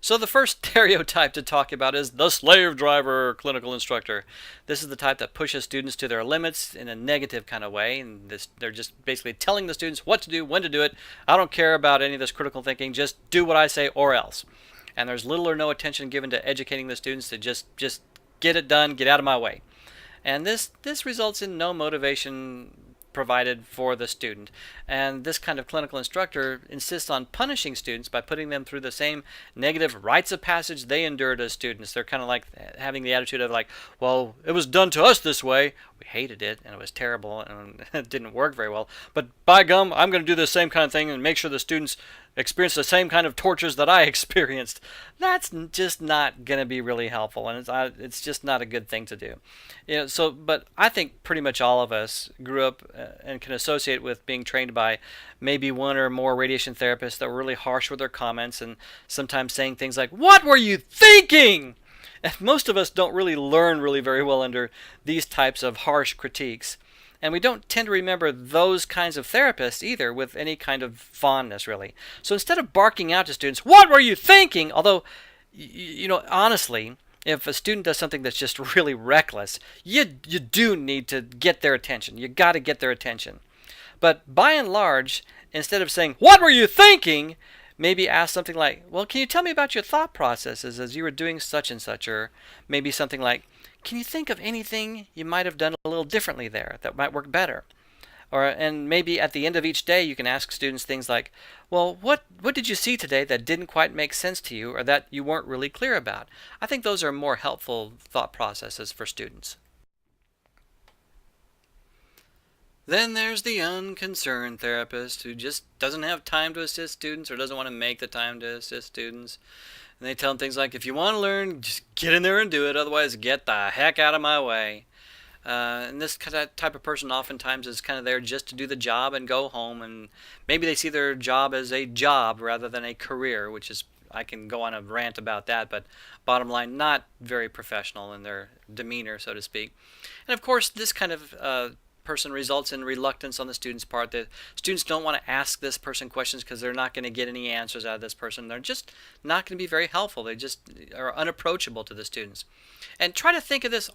So the first stereotype to talk about is the slave driver clinical instructor. This is the type that pushes students to their limits in a negative kind of way, and they're just basically telling the students what to do, when to do it. I don't care about any of this critical thinking, just do what I say or else. And there's little or no attention given to educating the students to just get it done, get out of my way. And this results in no motivation provided for the student. And this kind of clinical instructor insists on punishing students by putting them through the same negative rites of passage they endured as students. They're kind of like having the attitude of like, well, it was done to us this way. We hated it and it was terrible and it didn't work very well. But by gum, I'm going to do the same kind of thing and make sure the students experience the same kind of tortures that I experienced. That's just not going to be really helpful, and it's just not a good thing to do. But I think pretty much all of us grew up and can associate with being trained by maybe one or more radiation therapists that were really harsh with their comments and sometimes saying things like, "What were you thinking?" And most of us don't really learn really very well under these types of harsh critiques. And we don't tend to remember those kinds of therapists either with any kind of fondness, really. So instead of barking out to students, "What were you thinking?" Although, honestly, if a student does something that's just really reckless, you do need to get their attention. You got to get their attention. But by and large, instead of saying, "What were you thinking?" maybe ask something like, "Well, can you tell me about your thought processes as you were doing such and such?" Or maybe something like, "Can you think of anything you might have done a little differently there that might work better?" And maybe at the end of each day you can ask students things like, "Well, what did you see today that didn't quite make sense to you or that you weren't really clear about?" I think those are more helpful thought processes for students. Then there's the unconcerned therapist who just doesn't have time to assist students or doesn't want to make the time to assist students. And they tell them things like, "If you want to learn, just get in there and do it. Otherwise, get the heck out of my way." And this type of person oftentimes is kind of there just to do the job and go home. And maybe they see their job as a job rather than a career, which is, I can go on a rant about that, but bottom line, not very professional in their demeanor, so to speak. And of course, this kind of person results in reluctance on the student's part. The students don't want to ask this person questions because they're not going to get any answers out of this person. They're just not going to be very helpful. They just are unapproachable to the students. And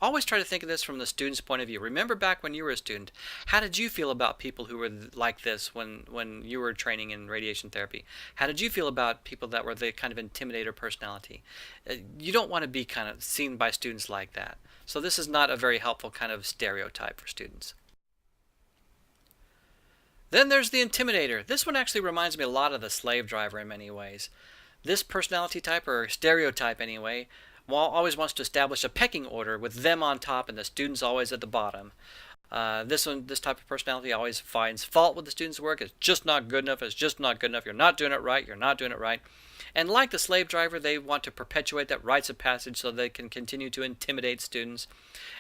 always try to think of this from the student's point of view. Remember back when you were a student, how did you feel about people who were like this when you were training in radiation therapy? How did you feel about people that were the kind of intimidator personality? You don't want to be kind of seen by students like that. So this is not a very helpful kind of stereotype for students. Then there's the intimidator. This one actually reminds me a lot of the slave driver in many ways. This personality type, or stereotype anyway, always wants to establish a pecking order with them on top and the students always at the bottom. This type of personality always finds fault with the students' work. It's just not good enough. It's just not good enough. You're not doing it right. You're not doing it right. And like the slave driver, they want to perpetuate that rites of passage so they can continue to intimidate students.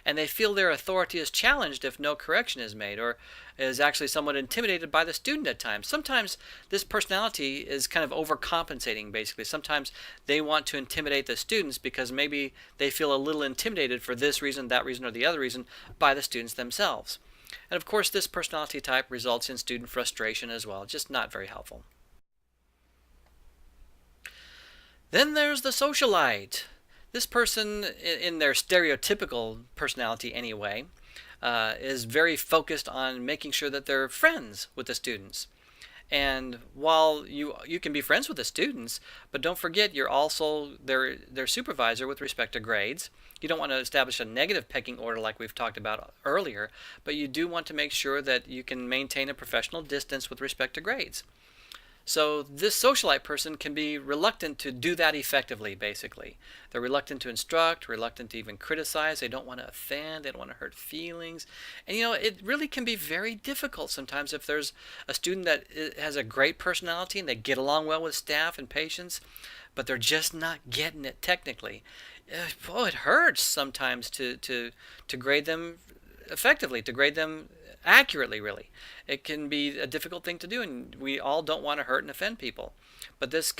And they feel their authority is challenged if no correction is made, or is actually somewhat intimidated by the student at times. Sometimes this personality is kind of overcompensating, basically. Sometimes they want to intimidate the students because maybe they feel a little intimidated for this reason, that reason, or the other reason by the students themselves. And of course, this personality type results in student frustration as well, just not very helpful. Then there's the socialite. This person, in their stereotypical personality anyway, is very focused on making sure that they're friends with the students. And while you can be friends with the students, but don't forget you're also their supervisor with respect to grades. You don't want to establish a negative pecking order like we've talked about earlier, but you do want to make sure that you can maintain a professional distance with respect to grades. So this socialite person can be reluctant to do that effectively, basically. They're reluctant to instruct, reluctant to even criticize. They don't want to offend. They don't want to hurt feelings. And it really can be very difficult sometimes if there's a student that has a great personality and they get along well with staff and patients, but they're just not getting it technically. Boy, it hurts sometimes to grade them effectively, to grade them accurately, really. It can be a difficult thing to do, and we all don't want to hurt and offend people. But this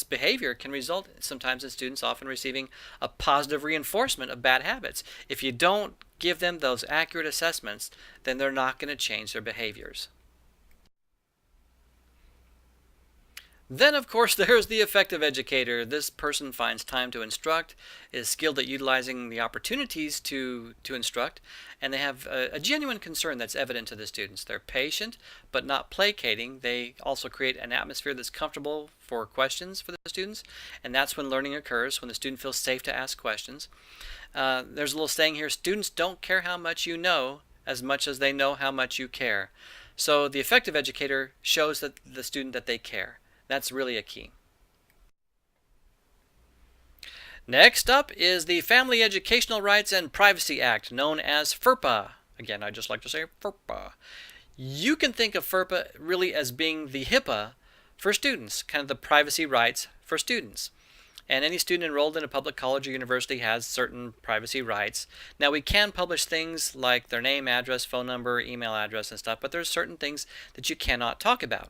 behavior can result sometimes in students often receiving a positive reinforcement of bad habits. If you don't give them those accurate assessments, then they're not going to change their behaviors. Then, of course, there's the effective educator. This person finds time to instruct, is skilled at utilizing the opportunities to instruct, and they have a genuine concern that's evident to the students. They're patient, but not placating. They also create an atmosphere that's comfortable for questions for the students, and that's when learning occurs, when the student feels safe to ask questions. There's a little saying here, students don't care how much you know as much as they know how much you care. So the effective educator shows the student that they care. That's really a key. Next up is the Family Educational Rights and Privacy Act, known as FERPA. Again, I just like to say FERPA. You can think of FERPA really as being the HIPAA for students, kind of the privacy rights for students. And any student enrolled in a public college or university has certain privacy rights. Now, we can publish things like their name, address, phone number, email address, and stuff, but there's certain things that you cannot talk about.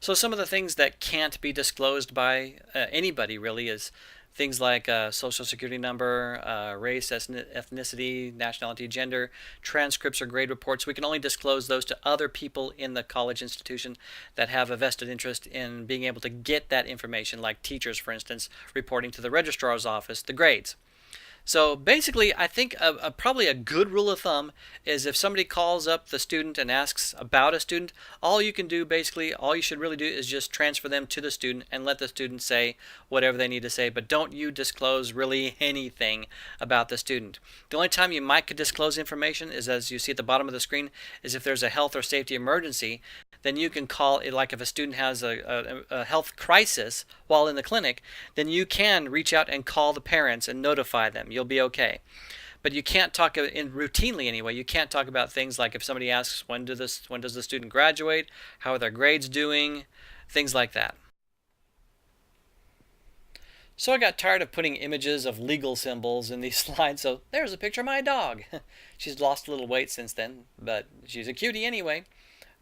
So some of the things that can't be disclosed by anybody really is things like social security number, race, ethnicity, nationality, gender, transcripts or grade reports. We can only disclose those to other people in the college institution that have a vested interest in being able to get that information, like teachers, for instance, reporting to the registrar's office the grades. So basically, I think probably a good rule of thumb is if somebody calls up the student and asks about a student, all you should really do is just transfer them to the student and let the student say whatever they need to say, but don't you disclose really anything about the student. The only time you might could disclose information is, as you see at the bottom of the screen, is if there's a health or safety emergency. Then you can call it, like if a student has a health crisis while in the clinic, then you can reach out and call the parents and notify them. You'll be okay. But you can't talk routinely anyway. You can't talk about things like if somebody asks when does the student graduate, how are their grades doing, things like that. So I got tired of putting images of legal symbols in these slides, so there's a picture of my dog. She's lost a little weight since then, but she's a cutie anyway.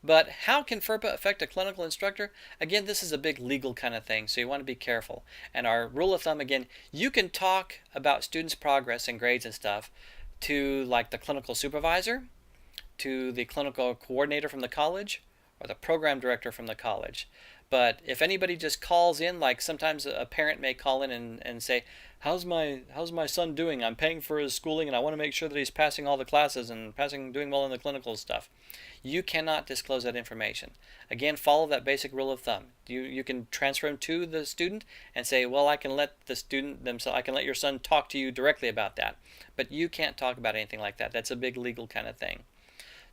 But how can FERPA affect a clinical instructor? Again, this is a big legal kind of thing, so you want to be careful. And our rule of thumb, again, you can talk about students' progress and grades and stuff to like the clinical supervisor, to the clinical coordinator from the college, or the program director from the college. But if anybody just calls in, like sometimes a parent may call in and say, how's my son doing? I'm paying for his schooling and I want to make sure that he's passing all the classes and doing well in the clinical stuff. You cannot disclose that information. Again, follow that basic rule of thumb. You can transfer him to the student and say, well, I can let your son talk to you directly about that. But you can't talk about anything like that. That's a big legal kind of thing.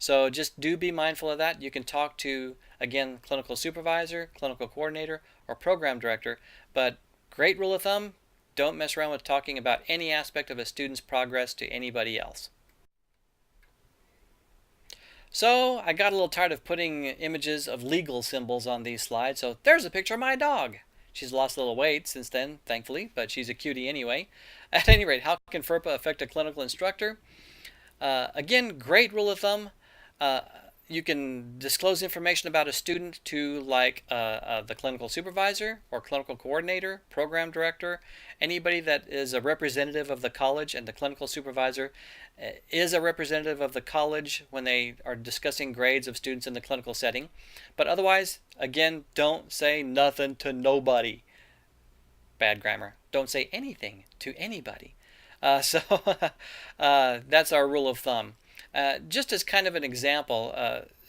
So just do be mindful of that. You can talk to, again, clinical supervisor, clinical coordinator, or program director. But great rule of thumb, don't mess around with talking about any aspect of a student's progress to anybody else. So I got a little tired of putting images of legal symbols on these slides, so there's a picture of my dog. She's lost a little weight since then, thankfully, but she's a cutie anyway. At any rate, how can FERPA affect a clinical instructor? Again, great rule of thumb. You can disclose information about a student to the clinical supervisor or clinical coordinator, program director, anybody that is a representative of the college, and the clinical supervisor is a representative of the college when they are discussing grades of students in the clinical setting. But otherwise, again, don't say nothing to nobody. Bad grammar. Don't say anything to anybody. So that's our rule of thumb. Just as kind of an example,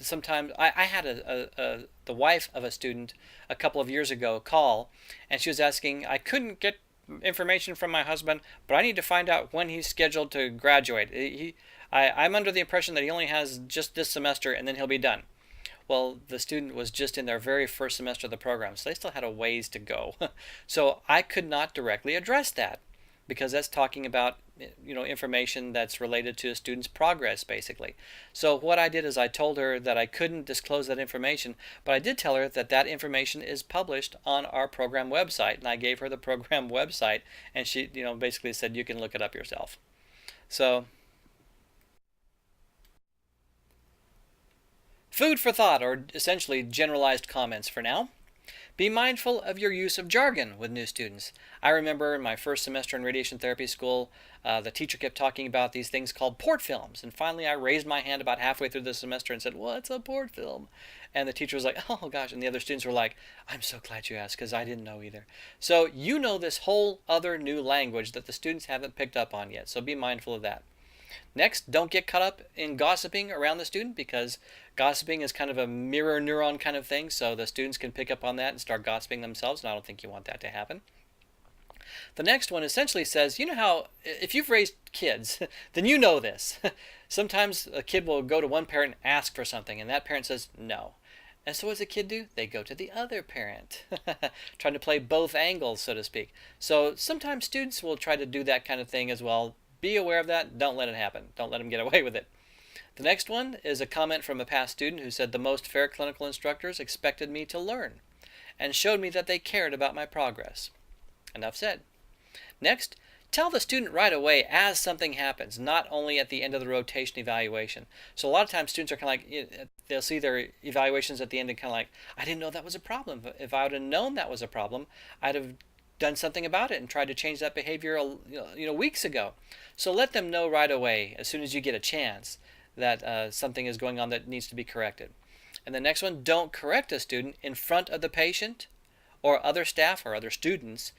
sometimes I had the wife of a student a couple of years ago call, and she was asking, I couldn't get information from my husband, but I need to find out when he's scheduled to graduate. I'm under the impression that he only has just this semester and then he'll be done. Well, the student was just in their very first semester of the program, so they still had a ways to go. So I could not directly address that, because that's talking about information that's related to a student's progress, basically. So what I did is I told her that I couldn't disclose that information, but I did tell her that that information is published on our program website, and I gave her the program website, and she basically said you can look it up yourself. So food for thought, or essentially generalized comments for now. Be mindful of your use of jargon with new students. I remember in my first semester in radiation therapy school, the teacher kept talking about these things called port films. And finally I raised my hand about halfway through the semester and said, what's a port film? And the teacher was like, oh gosh. And the other students were like, I'm so glad you asked, because I didn't know either. So this whole other new language that the students haven't picked up on yet. So be mindful of that. Next, don't get caught up in gossiping around the student, because gossiping is kind of a mirror neuron kind of thing, so the students can pick up on that and start gossiping themselves, and I don't think you want that to happen. The next one essentially says, you know how if you've raised kids, then you know this. Sometimes a kid will go to one parent and ask for something, and that parent says no. And so what does the kid do? They go to the other parent, trying to play both angles, so to speak. So sometimes students will try to do that kind of thing as well. Be aware of that. Don't let it happen. Don't let them get away with it. The next one is a comment from a past student who said, the most fair clinical instructors expected me to learn and showed me that they cared about my progress. Enough said. Next, tell the student right away as something happens, not only at the end of the rotation evaluation. So a lot of times students are kind of like, they'll see their evaluations at the end and kind of like, I didn't know that was a problem. If I would have known that was a problem, I'd have done something about it and tried to change that behavior weeks ago. So let them know right away, as soon as you get a chance, that something is going on that needs to be corrected. And the next one, don't correct a student in front of the patient or other staff or other students.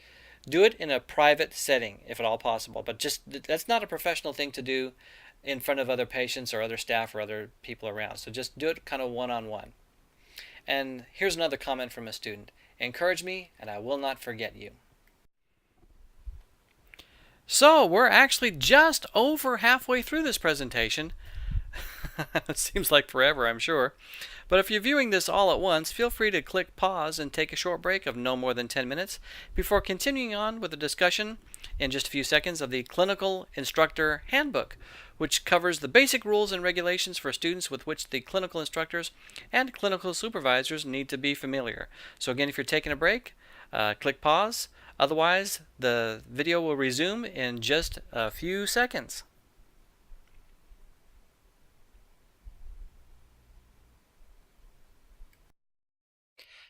Do it in a private setting, if at all possible. But that's not a professional thing to do in front of other patients or other staff or other people around. So just do it kind of one-on-one. And here's another comment from a student. Encourage me, and I will not forget you. So we're actually just over halfway through this presentation. It seems like forever, I'm sure. But if you're viewing this all at once, feel free to click pause and take a short break of no more than 10 minutes before continuing on with the discussion in just a few seconds of the Clinical Instructor Handbook, which covers the basic rules and regulations for students with which the clinical instructors and clinical supervisors need to be familiar. So again, if you're taking a break, click pause. Otherwise, the video will resume in just a few seconds.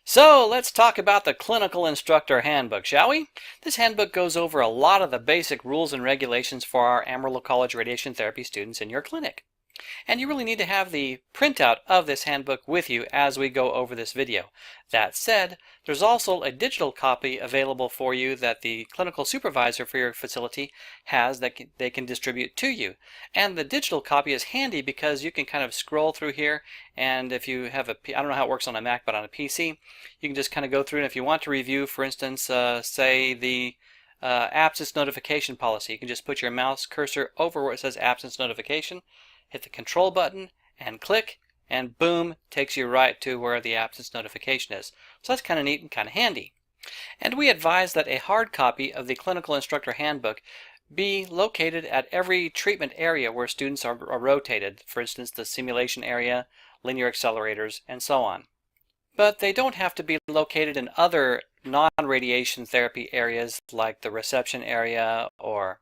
So let's talk about the Clinical Instructor Handbook, shall we? This handbook goes over a lot of the basic rules and regulations for our Amarillo College radiation therapy students in your clinic. And you really need to have the printout of this handbook with you as we go over this video. That said, there's also a digital copy available for you that the clinical supervisor for your facility has that they can distribute to you. And the digital copy is handy because you can kind of scroll through here, and if you have I don't know how it works on a Mac, but on a PC, you can just kind of go through, and if you want to review, for instance, say the absence notification policy, you can just put your mouse cursor over where it says absence notification, hit the control button and click, and boom, takes you right to where the absence notification is. So that's kind of neat and kind of handy. And we advise that a hard copy of the Clinical Instructor Handbook be located at every treatment area where students are rotated, for instance, the simulation area, linear accelerators, and so on. But they don't have to be located in other non-radiation therapy areas like the reception area or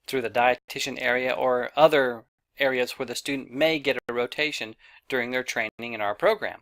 through the dietitian area or other areas where the student may get a rotation during their training in our program.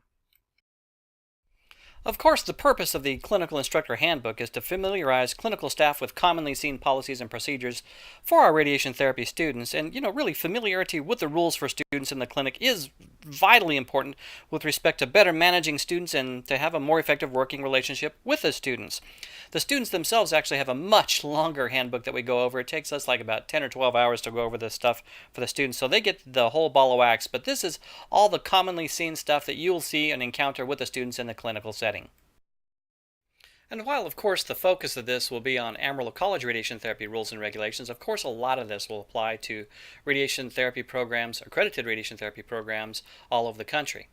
Of course, the purpose of the Clinical Instructor Handbook is to familiarize clinical staff with commonly seen policies and procedures for our radiation therapy students. And, really familiarity with the rules for students in the clinic is vitally important with respect to better managing students and to have a more effective working relationship with the students. The students themselves actually have a much longer handbook that we go over. It takes us like about 10 or 12 hours to go over this stuff for the students, so they get the whole ball of wax. But this is all the commonly seen stuff that you'll see and encounter with the students in the clinical setting. And while, of course, the focus of this will be on Amarillo College radiation therapy rules and regulations, of course, a lot of this will apply to radiation therapy programs, accredited radiation therapy programs all over the country.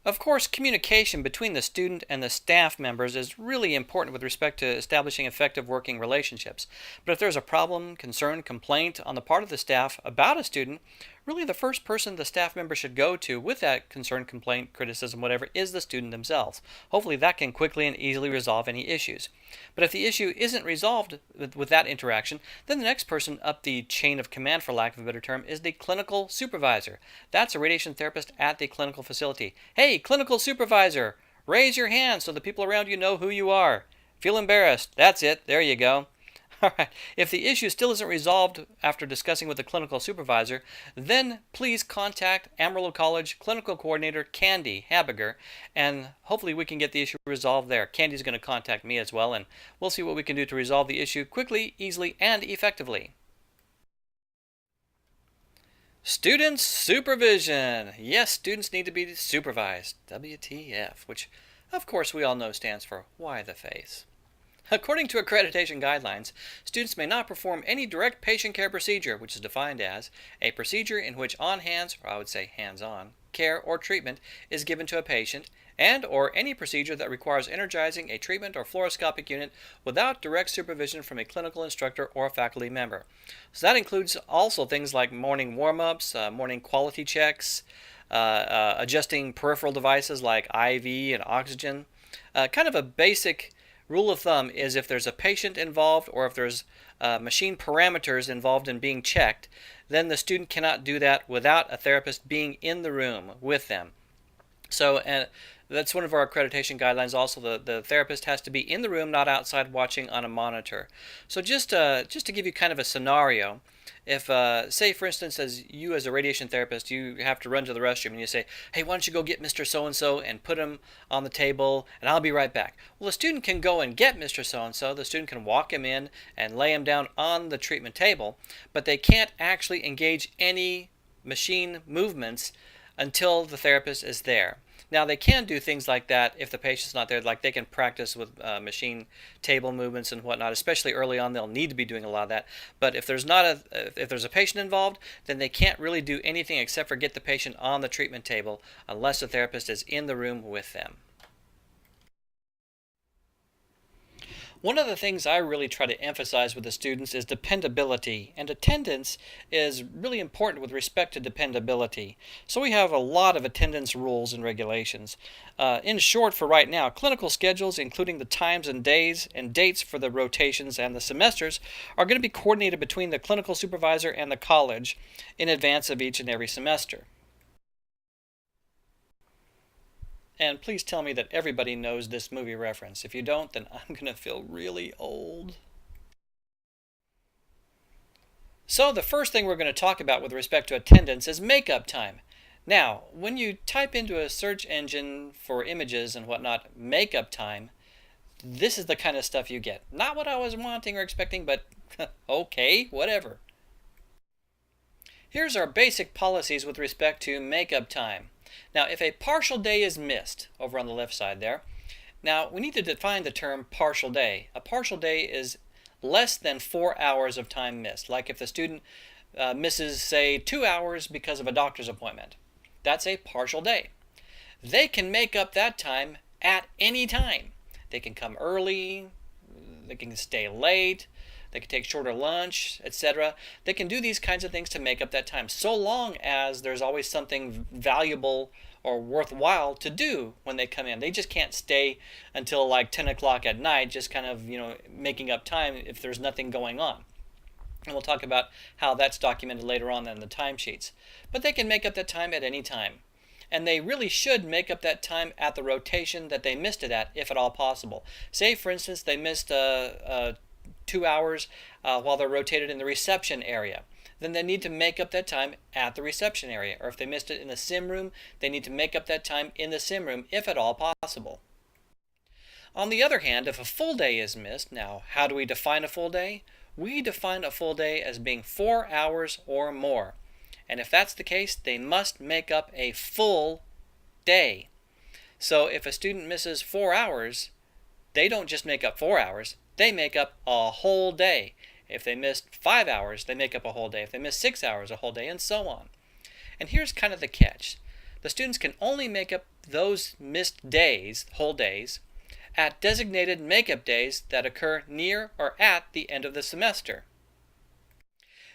Of course, communication between the student and the staff members is really important with respect to establishing effective working relationships. But if there's a problem, concern, complaint on the part of the staff about a student, really the first person the staff member should go to with that concern, complaint, criticism, whatever, is the student themselves. Hopefully that can quickly and easily resolve any issues. But if the issue isn't resolved with that interaction, then the next person up the chain of command, for lack of a better term, is the clinical supervisor. That's a radiation therapist at the clinical facility. Hey, clinical supervisor, raise your hand so the people around you know who you are. Feel embarrassed. That's it. There you go. All right. If the issue still isn't resolved after discussing with the clinical supervisor, then please contact Amarillo College Clinical Coordinator Candy Habiger, and hopefully we can get the issue resolved there. Candy's going to contact me as well, and we'll see what we can do to resolve the issue quickly, easily, and effectively. Student supervision. Yes, students need to be supervised. WTF, which of course we all know stands for why the face. According to accreditation guidelines, students may not perform any direct patient care procedure, which is defined as a procedure in which on-hands, or I would say hands-on, care or treatment is given to a patient, and or any procedure that requires energizing a treatment or fluoroscopic unit without direct supervision from a clinical instructor or faculty member. So that includes also things like morning warm-ups, morning quality checks, adjusting peripheral devices like IV and oxygen. Kind of a basic rule of thumb is if there's a patient involved or if there's machine parameters involved in being checked, then the student cannot do that without a therapist being in the room with them. So that's one of our accreditation guidelines also. The therapist has to be in the room, not outside watching on a monitor. So just to give you kind of a scenario, if, say, for instance, as a radiation therapist, you have to run to the restroom and you say, hey, why don't you go get Mr. So-and-so and put him on the table and I'll be right back. Well, the student can go and get Mr. So-and-so. The student can walk him in and lay him down on the treatment table, but they can't actually engage any machine movements until the therapist is there. Now, they can do things like that if the patient's not there, like they can practice with machine table movements and whatnot. Especially early on, they'll need to be doing a lot of that. But if there's a patient involved, then they can't really do anything except for get the patient on the treatment table unless the therapist is in the room with them. One of the things I really try to emphasize with the students is dependability, and attendance is really important with respect to dependability. So we have a lot of attendance rules and regulations. In short, for right now, clinical schedules, including the times and days and dates for the rotations and the semesters, are going to be coordinated between the clinical supervisor and the college in advance of each and every semester. And please tell me that everybody knows this movie reference. If you don't, then I'm going to feel really old. So the first thing we're going to talk about with respect to attendance is makeup time. Now, when you type into a search engine for images and whatnot, makeup time, this is the kind of stuff you get. Not what I was wanting or expecting, but okay, whatever. Here's our basic policies with respect to makeup time. Now, if a partial day is missed, over on the left side there, now we need to define the term partial day. A partial day is less than 4 hours of time missed. Like if the student misses, say, 2 hours because of a doctor's appointment. That's a partial day. They can make up that time at any time. They can come early, they can stay late, they can take shorter lunch, etc. They can do these kinds of things to make up that time, so long as there's always something valuable or worthwhile to do when they come in. They just can't stay until like 10 o'clock at night just kind of, making up time if there's nothing going on. And we'll talk about how that's documented later on in the timesheets. But they can make up that time at any time. And they really should make up that time at the rotation that they missed it at, if at all possible. Say, for instance, they missed 2 hours while they're rotated in the reception area. Then they need to make up that time at the reception area. Or if they missed it in the sim room, they need to make up that time in the sim room, if at all possible. On the other hand, if a full day is missed, now how do we define a full day? We define a full day as being 4 hours or more. And if that's the case, they must make up a full day. So if a student misses 4 hours, they don't just make up 4 hours, they make up a whole day. If they missed 5 hours, they make up a whole day. If they missed 6 hours, a whole day, and so on. And here's kind of the catch. The students can only make up those missed days, whole days, at designated makeup days that occur near or at the end of the semester.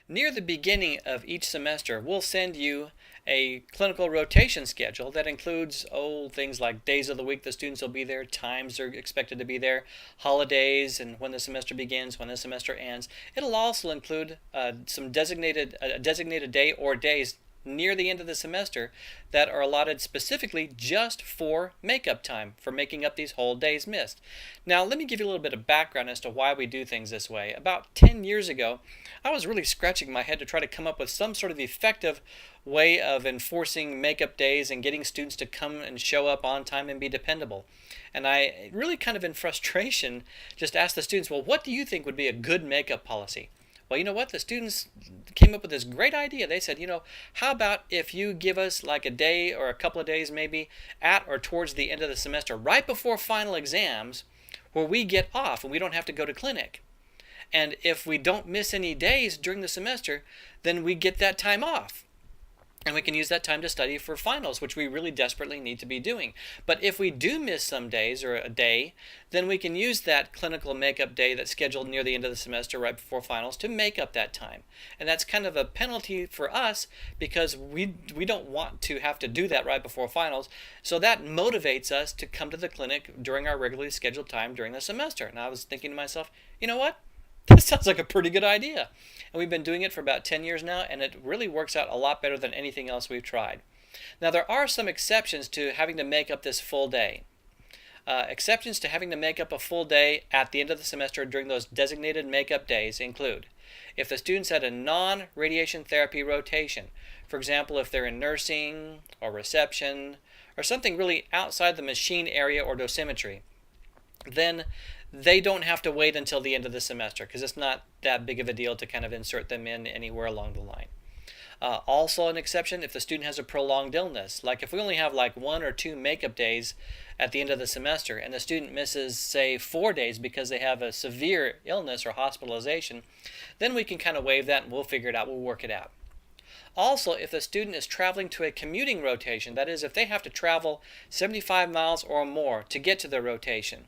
Near the beginning of each semester, we'll send you a clinical rotation schedule that includes things like days of the week the students will be there, times they're expected to be there, holidays, and when the semester begins, when the semester ends. It'll also include some designated day or days near the end of the semester that are allotted specifically just for makeup time, for making up these whole days missed. Now, let me give you a little bit of background as to why we do things this way. About 10 years ago, I was really scratching my head to try to come up with some sort of effective way of enforcing makeup days and getting students to come and show up on time and be dependable. And I really kind of in frustration just asked the students, well, what do you think would be a good makeup policy? Well, you know what? The students came up with this great idea. They said, how about if you give us like a day or a couple of days maybe at or towards the end of the semester, right before final exams, where we get off and we don't have to go to clinic. And if we don't miss any days during the semester, then we get that time off. And we can use that time to study for finals, which we really desperately need to be doing. But if we do miss some days or a day, then we can use that clinical makeup day that's scheduled near the end of the semester right before finals to make up that time. And that's kind of a penalty for us because we don't want to have to do that right before finals. So that motivates us to come to the clinic during our regularly scheduled time during the semester. And I was thinking to myself, you know what? That sounds like a pretty good idea. And we've been doing it for about 10 years now, and it really works out a lot better than anything else we've tried. Now, there are some exceptions to having to make up this full day. Exceptions to having to make up a full day at the end of the semester during those designated makeup days include if the student's at a non-radiation therapy rotation, for example, if they're in nursing or reception or something really outside the machine area or dosimetry, then they don't have to wait until the end of the semester because it's not that big of a deal to kind of insert them in anywhere along the line. Also an exception if the student has a prolonged illness, like if we only have like 1 or 2 makeup days at the end of the semester and the student misses, say, 4 days because they have a severe illness or hospitalization, then we can kind of waive that and we'll figure it out, we'll work it out. Also, if the student is traveling to a commuting rotation, that is, if they have to travel 75 miles or more to get to their rotation,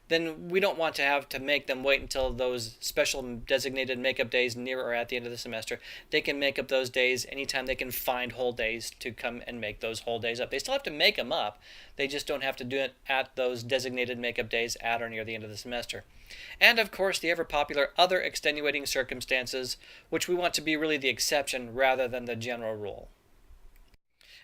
then we don't want to have to make them wait until those special designated makeup days near or at the end of the semester. They can make up those days anytime they can find whole days to come and make those whole days up. They still have to make them up. They just don't have to do it at those designated makeup days at or near the end of the semester. And of course, the ever popular other extenuating circumstances, which we want to be really the exception rather than the general rule.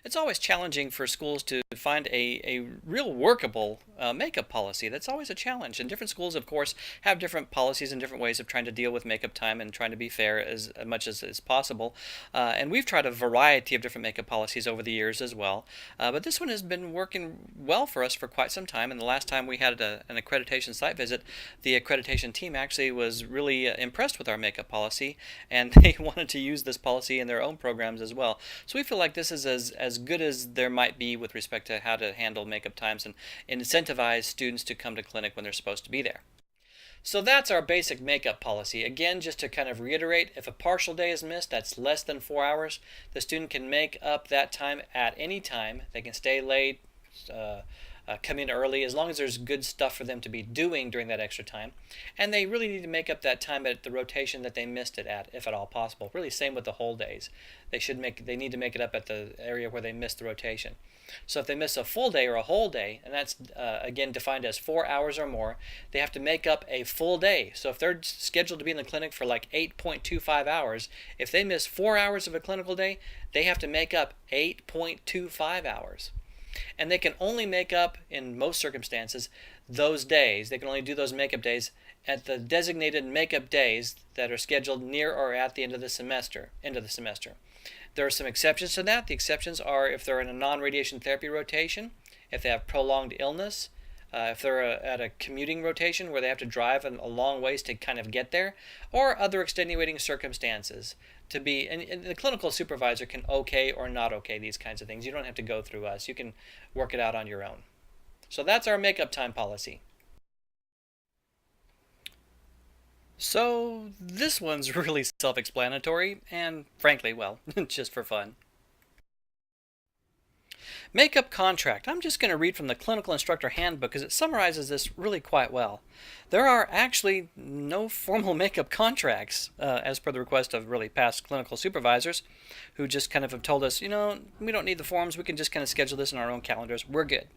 It's always challenging for schools to find a real workable makeup policy. That's always a challenge. And different schools, of course, have different policies and different ways of trying to deal with makeup time and trying to be fair as much as is possible. And we've tried a variety of different makeup policies over the years as well. But this one has been working well for us for quite some time. And the last time we had an accreditation site visit, the accreditation team actually was really impressed with our makeup policy. And they wanted to use this policy in their own programs as well. So we feel like this is as good as there might be with respect to how to handle makeup times and incentivize students to come to clinic when they're supposed to be there. So that's our basic makeup policy. Again, just to kind of reiterate, if a partial day is missed, that's less than 4 hours, the student can make up that time at any time. They can stay late, come in early, as long as there's good stuff for them to be doing during that extra time. And they really need to make up that time at the rotation that they missed it at, if at all possible. Really, same with the whole days. They need to make it up at the area where they missed the rotation. So if they miss a full day or a whole day, and that's again defined as 4 hours or more, they have to make up a full day. So if they're scheduled to be in the clinic for like 8.25 hours, if they miss 4 hours of a clinical day, they have to make up 8.25 hours. And they can only make up, in most circumstances, those days. They can only do those makeup days at the designated makeup days that are scheduled near or at the end of the semester. There are some exceptions to that. The exceptions are if they're in a non-radiation therapy rotation, if they have prolonged illness, if they're at a commuting rotation where they have to drive a long ways to kind of get there, or other extenuating circumstances. And the clinical supervisor can okay or not okay these kinds of things. You don't have to go through us. You can work it out on your own. So that's our makeup time policy. So this one's really self-explanatory and, frankly, well, just for fun. Makeup contract. I'm just going to read from the Clinical Instructor Handbook because it summarizes this really quite well. There are actually no formal makeup contracts as per the request of really past clinical supervisors who just kind of have told us, we don't need the forms, we can just kind of schedule this in our own calendars, we're good.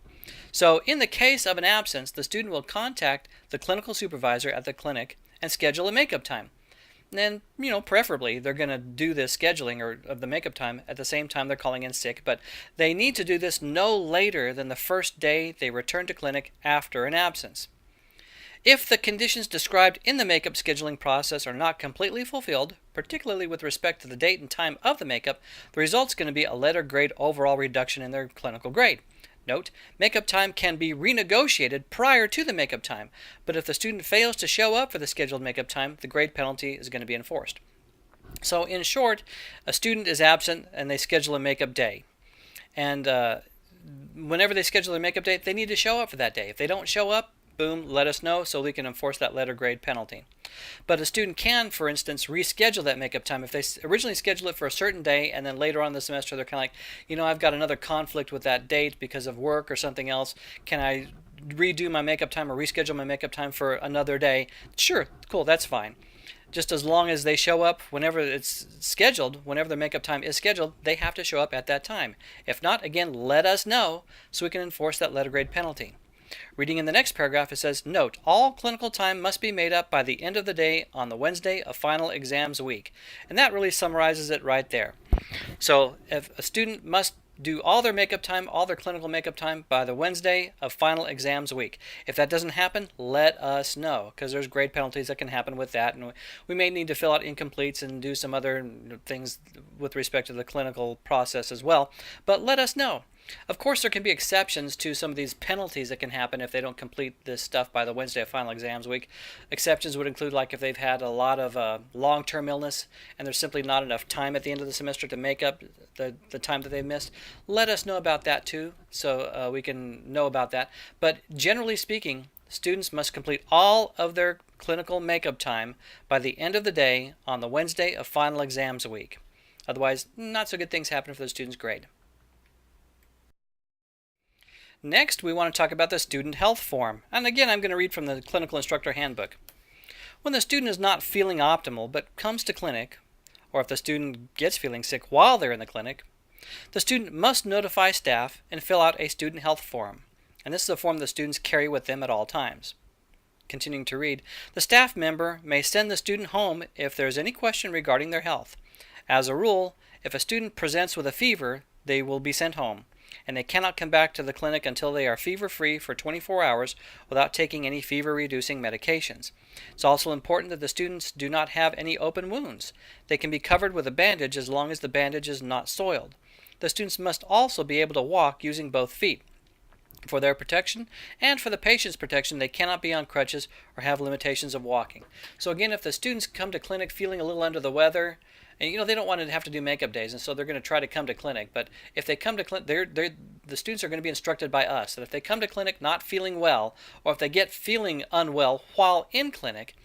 So in the case of an absence, the student will contact the clinical supervisor at the clinic and schedule a makeup time. And, preferably they're going to do this scheduling of the makeup time at the same time they're calling in sick, but they need to do this no later than the first day they return to clinic after an absence. If the conditions described in the makeup scheduling process are not completely fulfilled, particularly with respect to the date and time of the makeup, the result's going to be a letter grade overall reduction in their clinical grade. Note, makeup time can be renegotiated prior to the makeup time, but if the student fails to show up for the scheduled makeup time, the grade penalty is going to be enforced. So in short, a student is absent and they schedule a makeup day. And whenever they schedule a makeup day, they need to show up for that day. If they don't show up, boom, let us know so we can enforce that letter grade penalty. But a student can, for instance, reschedule that makeup time. If they originally schedule it for a certain day and then later on in the semester they're kind of like, I've got another conflict with that date because of work or something else. Can I redo my makeup time or reschedule my makeup time for another day? Sure, cool, that's fine. Just as long as they show up whenever it's scheduled, whenever their makeup time is scheduled, they have to show up at that time. If not, again, let us know so we can enforce that letter grade penalty. Reading in the next paragraph, it says, note, all clinical time must be made up by the end of the day on the Wednesday of final exams week. And that really summarizes it right there. So if a student must do all their makeup time, all their clinical makeup time by the Wednesday of final exams week. If that doesn't happen, let us know, because there's grade penalties that can happen with that, and we may need to fill out incompletes and do some other things with respect to the clinical process as well, but let us know. Of course, there can be exceptions to some of these penalties that can happen if they don't complete this stuff by the Wednesday of final exams week. Exceptions would include like if they've had a lot of long-term illness and there's simply not enough time at the end of the semester to make up the time that they've missed. Let us know about that too, so we can know about that. But generally speaking, students must complete all of their clinical makeup time by the end of the day on the Wednesday of final exams week. Otherwise, not so good things happen for the student's grade. Next, we want to talk about the student health form. And again, I'm going to read from the Clinical Instructor Handbook. When the student is not feeling optimal but comes to clinic, or if the student gets feeling sick while they're in the clinic, the student must notify staff and fill out a student health form. And this is a form the students carry with them at all times. Continuing to read, the staff member may send the student home if there is any question regarding their health. As a rule, if a student presents with a fever, they will be sent home, and they cannot come back to the clinic until they are fever-free for 24 hours without taking any fever-reducing medications. It's also important that the students do not have any open wounds. They can be covered with a bandage as long as the bandage is not soiled. The students must also be able to walk using both feet. For their protection and for the patient's protection, they cannot be on crutches or have limitations of walking. So again, if the students come to clinic feeling a little under the weather, and they don't want to have to do makeup days, and so they're going to try to come to clinic. But if they come to clinic, the students are going to be instructed by us that if they come to clinic not feeling well, or if they get feeling unwell while in clinic,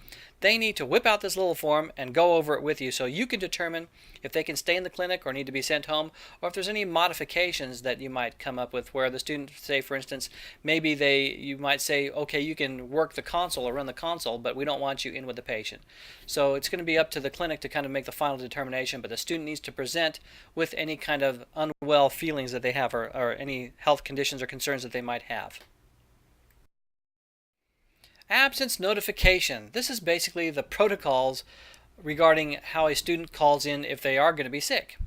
they need to whip out this little form and go over it with you so you can determine if they can stay in the clinic or need to be sent home, or if there's any modifications that you might come up with where the student, say for instance, maybe you might say, okay, you can work the console or run the console, but we don't want you in with the patient. So it's going to be up to the clinic to kind of make the final determination, but the student needs to present with any kind of unwell feelings that they have, or any health conditions or concerns that they might have. Absence notification. This is basically the protocols regarding how a student calls in if they are going to be sick.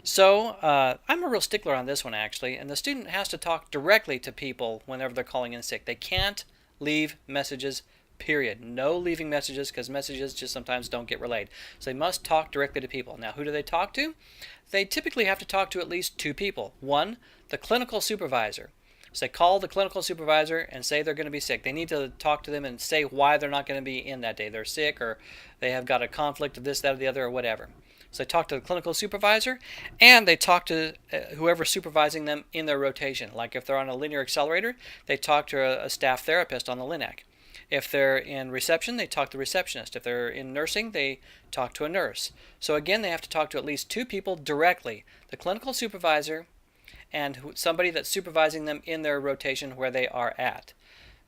So I'm a real stickler on this one actually, and the student has to talk directly to people whenever they're calling in sick. They can't leave messages, period. No leaving messages, because messages just sometimes don't get relayed. So they must talk directly to people. Now, who do they talk to? They typically have to talk to at least two people. One, the clinical supervisor. So they call the clinical supervisor and say they're going to be sick. They need to talk to them and say why they're not going to be in that day. They're sick, or they have got a conflict of this, that, or the other, or whatever. So they talk to the clinical supervisor, and they talk to whoever's supervising them in their rotation. Like if they're on a linear accelerator, they talk to a staff therapist on the LINAC. If they're in reception, they talk to the receptionist. If they're in nursing, they talk to a nurse. So again, they have to talk to at least two people directly. The clinical supervisor and somebody that's supervising them in their rotation where they are at.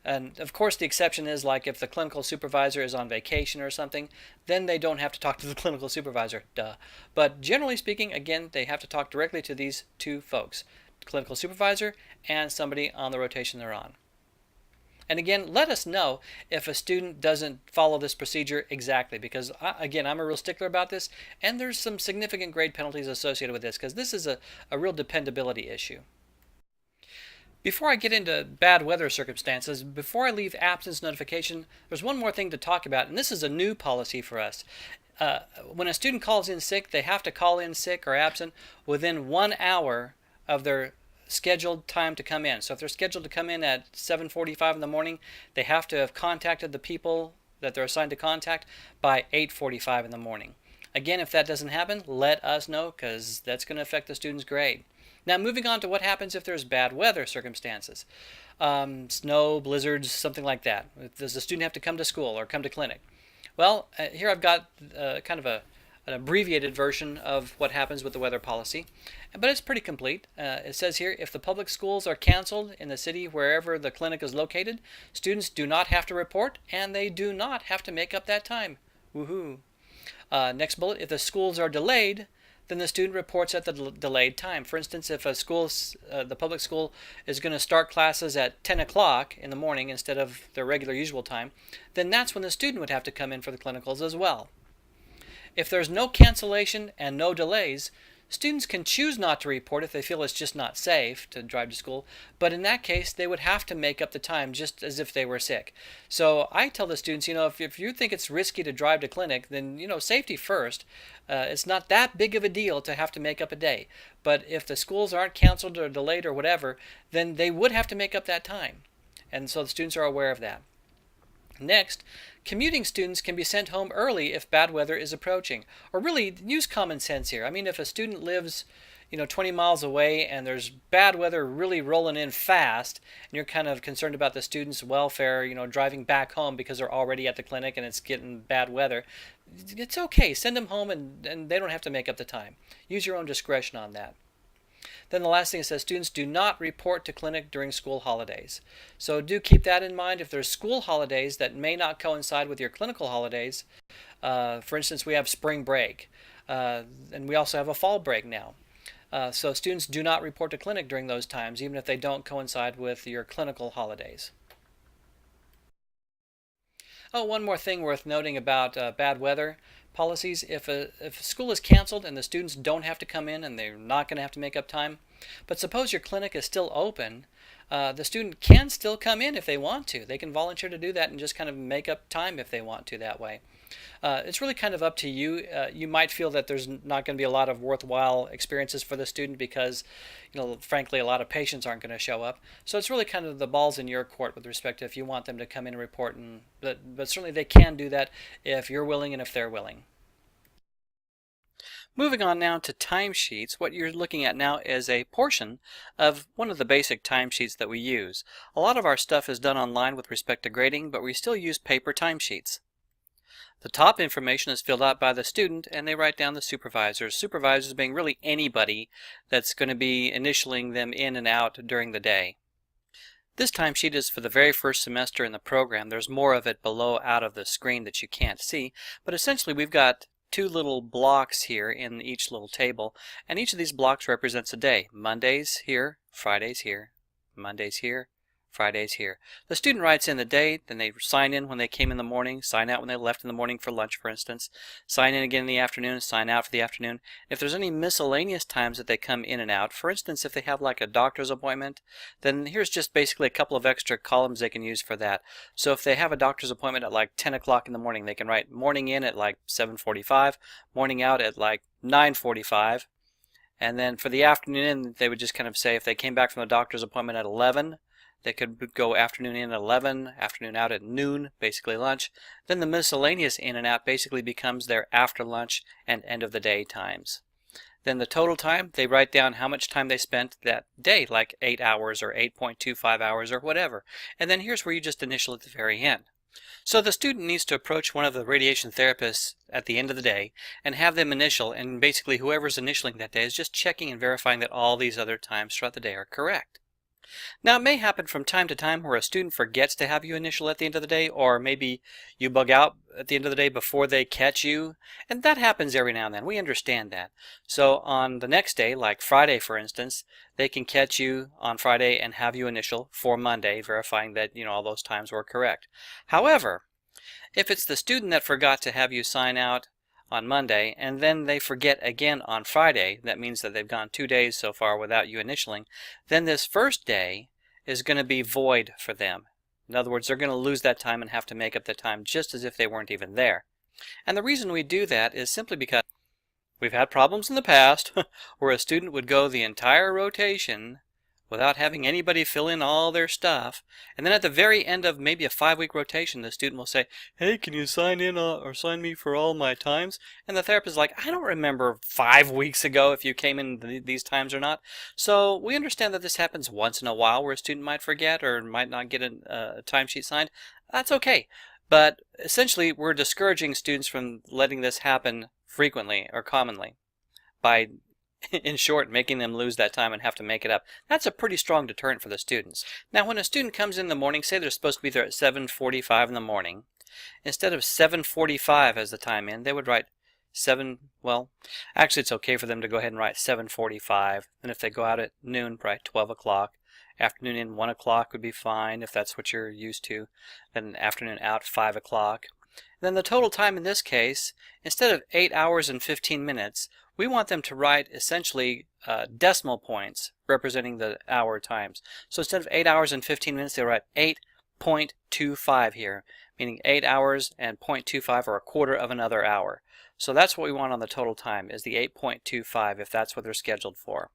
And of course the exception is like if the clinical supervisor is on vacation or something, then they don't have to talk to the clinical supervisor, duh. But generally speaking, again, they have to talk directly to these two folks, the clinical supervisor and somebody on the rotation they're on. And again, let us know if a student doesn't follow this procedure exactly, because again, I'm a real stickler about this, and there's some significant grade penalties associated with this, because this is a real dependability issue. Before I get into bad weather circumstances, before I leave absence notification, there's one more thing to talk about, and this is a new policy for us. When a student calls in sick, they have to call in sick or absent within 1 hour of their scheduled time to come in. So if they're scheduled to come in at 7:45 in the morning, they have to have contacted the people that they're assigned to contact by 8:45 in the morning. Again, if that doesn't happen, let us know, because that's going to affect the student's grade. Now, moving on to what happens if there's bad weather circumstances. Snow, blizzards, something like that. Does the student have to come to school or come to clinic? Well, here I've got kind of an abbreviated version of what happens with the weather policy, but it's pretty complete. It says here, if the public schools are canceled in the city wherever the clinic is located, students do not have to report, and they do not have to make up that time. Woohoo! Next bullet, if the schools are delayed, then the student reports at the delayed time. For instance, if a school, the public school is going to start classes at 10 o'clock in the morning instead of their regular usual time, then that's when the student would have to come in for the clinicals as well. If there's no cancellation and no delays, students can choose not to report if they feel it's just not safe to drive to school, but in that case, they would have to make up the time just as if they were sick. So I tell the students, if you think it's risky to drive to clinic, then, safety first. It's not that big of a deal to have to make up a day. But if the schools aren't canceled or delayed or whatever, then they would have to make up that time. And so the students are aware of that. Next, commuting students can be sent home early if bad weather is approaching. Or really, use common sense here. I mean, if a student lives, 20 miles away and there's bad weather really rolling in fast, and you're kind of concerned about the student's welfare, driving back home because they're already at the clinic and it's getting bad weather, it's okay. Send them home and they don't have to make up the time. Use your own discretion on that. Then the last thing it says, students do not report to clinic during school holidays. So do keep that in mind. If there's school holidays that may not coincide with your clinical holidays, for instance, we have spring break, and we also have a fall break now. So students do not report to clinic during those times, even if they don't coincide with your clinical holidays. Oh, one more thing worth noting about bad weather policies. If a school is canceled and the students don't have to come in and they're not going to have to make up time, but suppose your clinic is still open, the student can still come in if they want to. They can volunteer to do that and just kind of make up time if they want to that way. It's really kind of up to you. You might feel that there's not going to be a lot of worthwhile experiences for the student because, frankly, a lot of patients aren't going to show up. So it's really kind of the ball's in your court with respect to if you want them to come in and report. But certainly they can do that if you're willing and if they're willing. Moving on now to timesheets, what you're looking at now is a portion of one of the basic timesheets that we use. A lot of our stuff is done online with respect to grading, but we still use paper timesheets. The top information is filled out by the student, and they write down the supervisors. Supervisors being really anybody that's going to be initialing them in and out during the day. This timesheet is for the very first semester in the program. There's more of it below out of the screen that you can't see, but essentially we've got two little blocks here in each little table, and each of these blocks represents a day. Mondays here, Fridays here, Mondays here, Fridays here. The student writes in the day, then they sign in when they came in the morning, sign out when they left in the morning for lunch, for instance, sign in again in the afternoon, sign out for the afternoon. If there's any miscellaneous times that they come in and out, for instance, if they have like a doctor's appointment, then here's just basically a couple of extra columns they can use for that. So if they have a doctor's appointment at like 10 o'clock in the morning, they can write morning in at like 7:45, morning out at like 9:45. And then for the afternoon, they would just kind of say if they came back from the doctor's appointment at 11, they could go afternoon in at 11, afternoon out at noon, basically lunch. Then the miscellaneous in and out basically becomes their after lunch and end of the day times. Then the total time, they write down how much time they spent that day, like 8 hours or 8.25 hours or whatever. And then here's where you just initial at the very end. So the student needs to approach one of the radiation therapists at the end of the day and have them initial, and basically whoever's initialing that day is just checking and verifying that all these other times throughout the day are correct. Now, it may happen from time to time where a student forgets to have you initial at the end of the day, or maybe you bug out at the end of the day before they catch you, and that happens every now and then. We understand that. So on the next day, like Friday for instance, they can catch you on Friday and have you initial for Monday, verifying that all those times were correct. However, if it's the student that forgot to have you sign out on Monday, and then they forget again on Friday, that means that they've gone 2 days so far without you initialing, then this first day is going to be void for them. In other words, they're going to lose that time and have to make up the time just as if they weren't even there. And the reason we do that is simply because we've had problems in the past where a student would go the entire rotation without having anybody fill in all their stuff, and then at the very end of maybe a 5-week rotation, the student will say, "Hey, can you sign in or sign me for all my times?" And the therapist is like, "I don't remember 5 weeks ago if you came in these times or not." So we understand that this happens once in a while where a student might forget or might not get a timesheet signed. That's okay. But essentially, we're discouraging students from letting this happen frequently or commonly by in short, making them lose that time and have to make it up. That's a pretty strong deterrent for the students. Now, when a student comes in the morning, say they're supposed to be there at 7:45 in the morning, instead of 7:45 as the time in, they would write actually it's okay for them to go ahead and write 7:45. And if they go out at noon, write 12 o'clock. Afternoon in 1 o'clock would be fine if that's what you're used to. Then afternoon out 5 o'clock. Then the total time in this case, instead of 8 hours and 15 minutes, we want them to write essentially decimal points representing the hour times. So instead of 8 hours and 15 minutes, they'll write 8.25 here, meaning 8 hours and 0.25 or a quarter of another hour. So that's what we want on the total time, is the 8.25 if that's what they're scheduled for.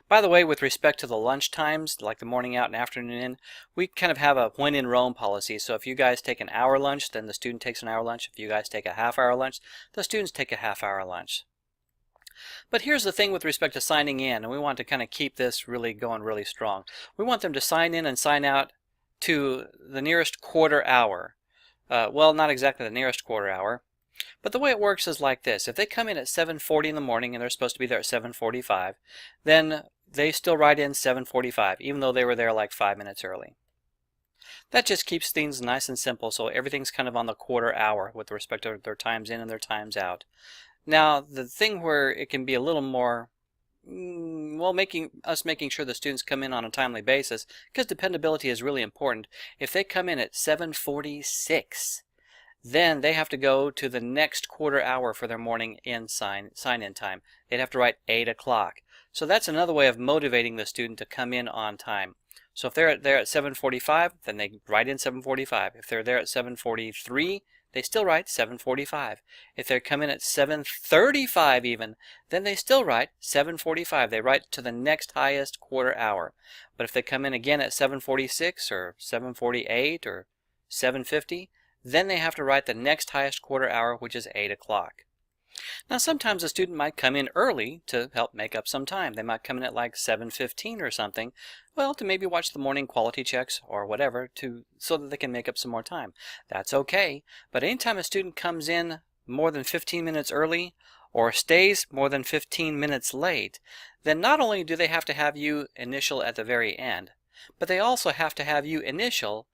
By the way, with respect to the lunch times, like the morning out and afternoon in, we kind of have a when in Rome policy. So if you guys take an hour lunch, then the student takes an hour lunch. If you guys take a half-hour lunch, the students take a half-hour lunch. But here's the thing with respect to signing in, and we want to kind of keep this really going really strong. We want them to sign in and sign out to the nearest quarter hour. Well, not exactly the nearest quarter hour. But the way it works is like this. If they come in at 7:40 in the morning and they're supposed to be there at 7:45, then they still write in 7:45, even though they were there like 5 minutes early. That just keeps things nice and simple, so everything's kind of on the quarter hour with respect to their times in and their times out. Now, the thing where it can be a little more, making sure the students come in on a timely basis, because dependability is really important. If they come in at 7:46, then they have to go to the next quarter hour for their morning sign-in time. They'd have to write 8 o'clock. So that's another way of motivating the student to come in on time. So if they're there at 7:45, then they write in 7:45. If they're there at 7:43, they still write 7:45. If they come in at 7:35 even, then they still write 7:45. They write to the next highest quarter hour. But if they come in again at 7:46 or 7:48 or 7:50, then they have to write the next highest quarter hour, which is 8 o'clock. Now sometimes a student might come in early to help make up some time. They might come in at like 7:15 or something, well, to maybe watch the morning quality checks or whatever, so that they can make up some more time. That's okay, but anytime a student comes in more than 15 minutes early or stays more than 15 minutes late, then not only do they have to have you initial at the very end, but they also have to have you initial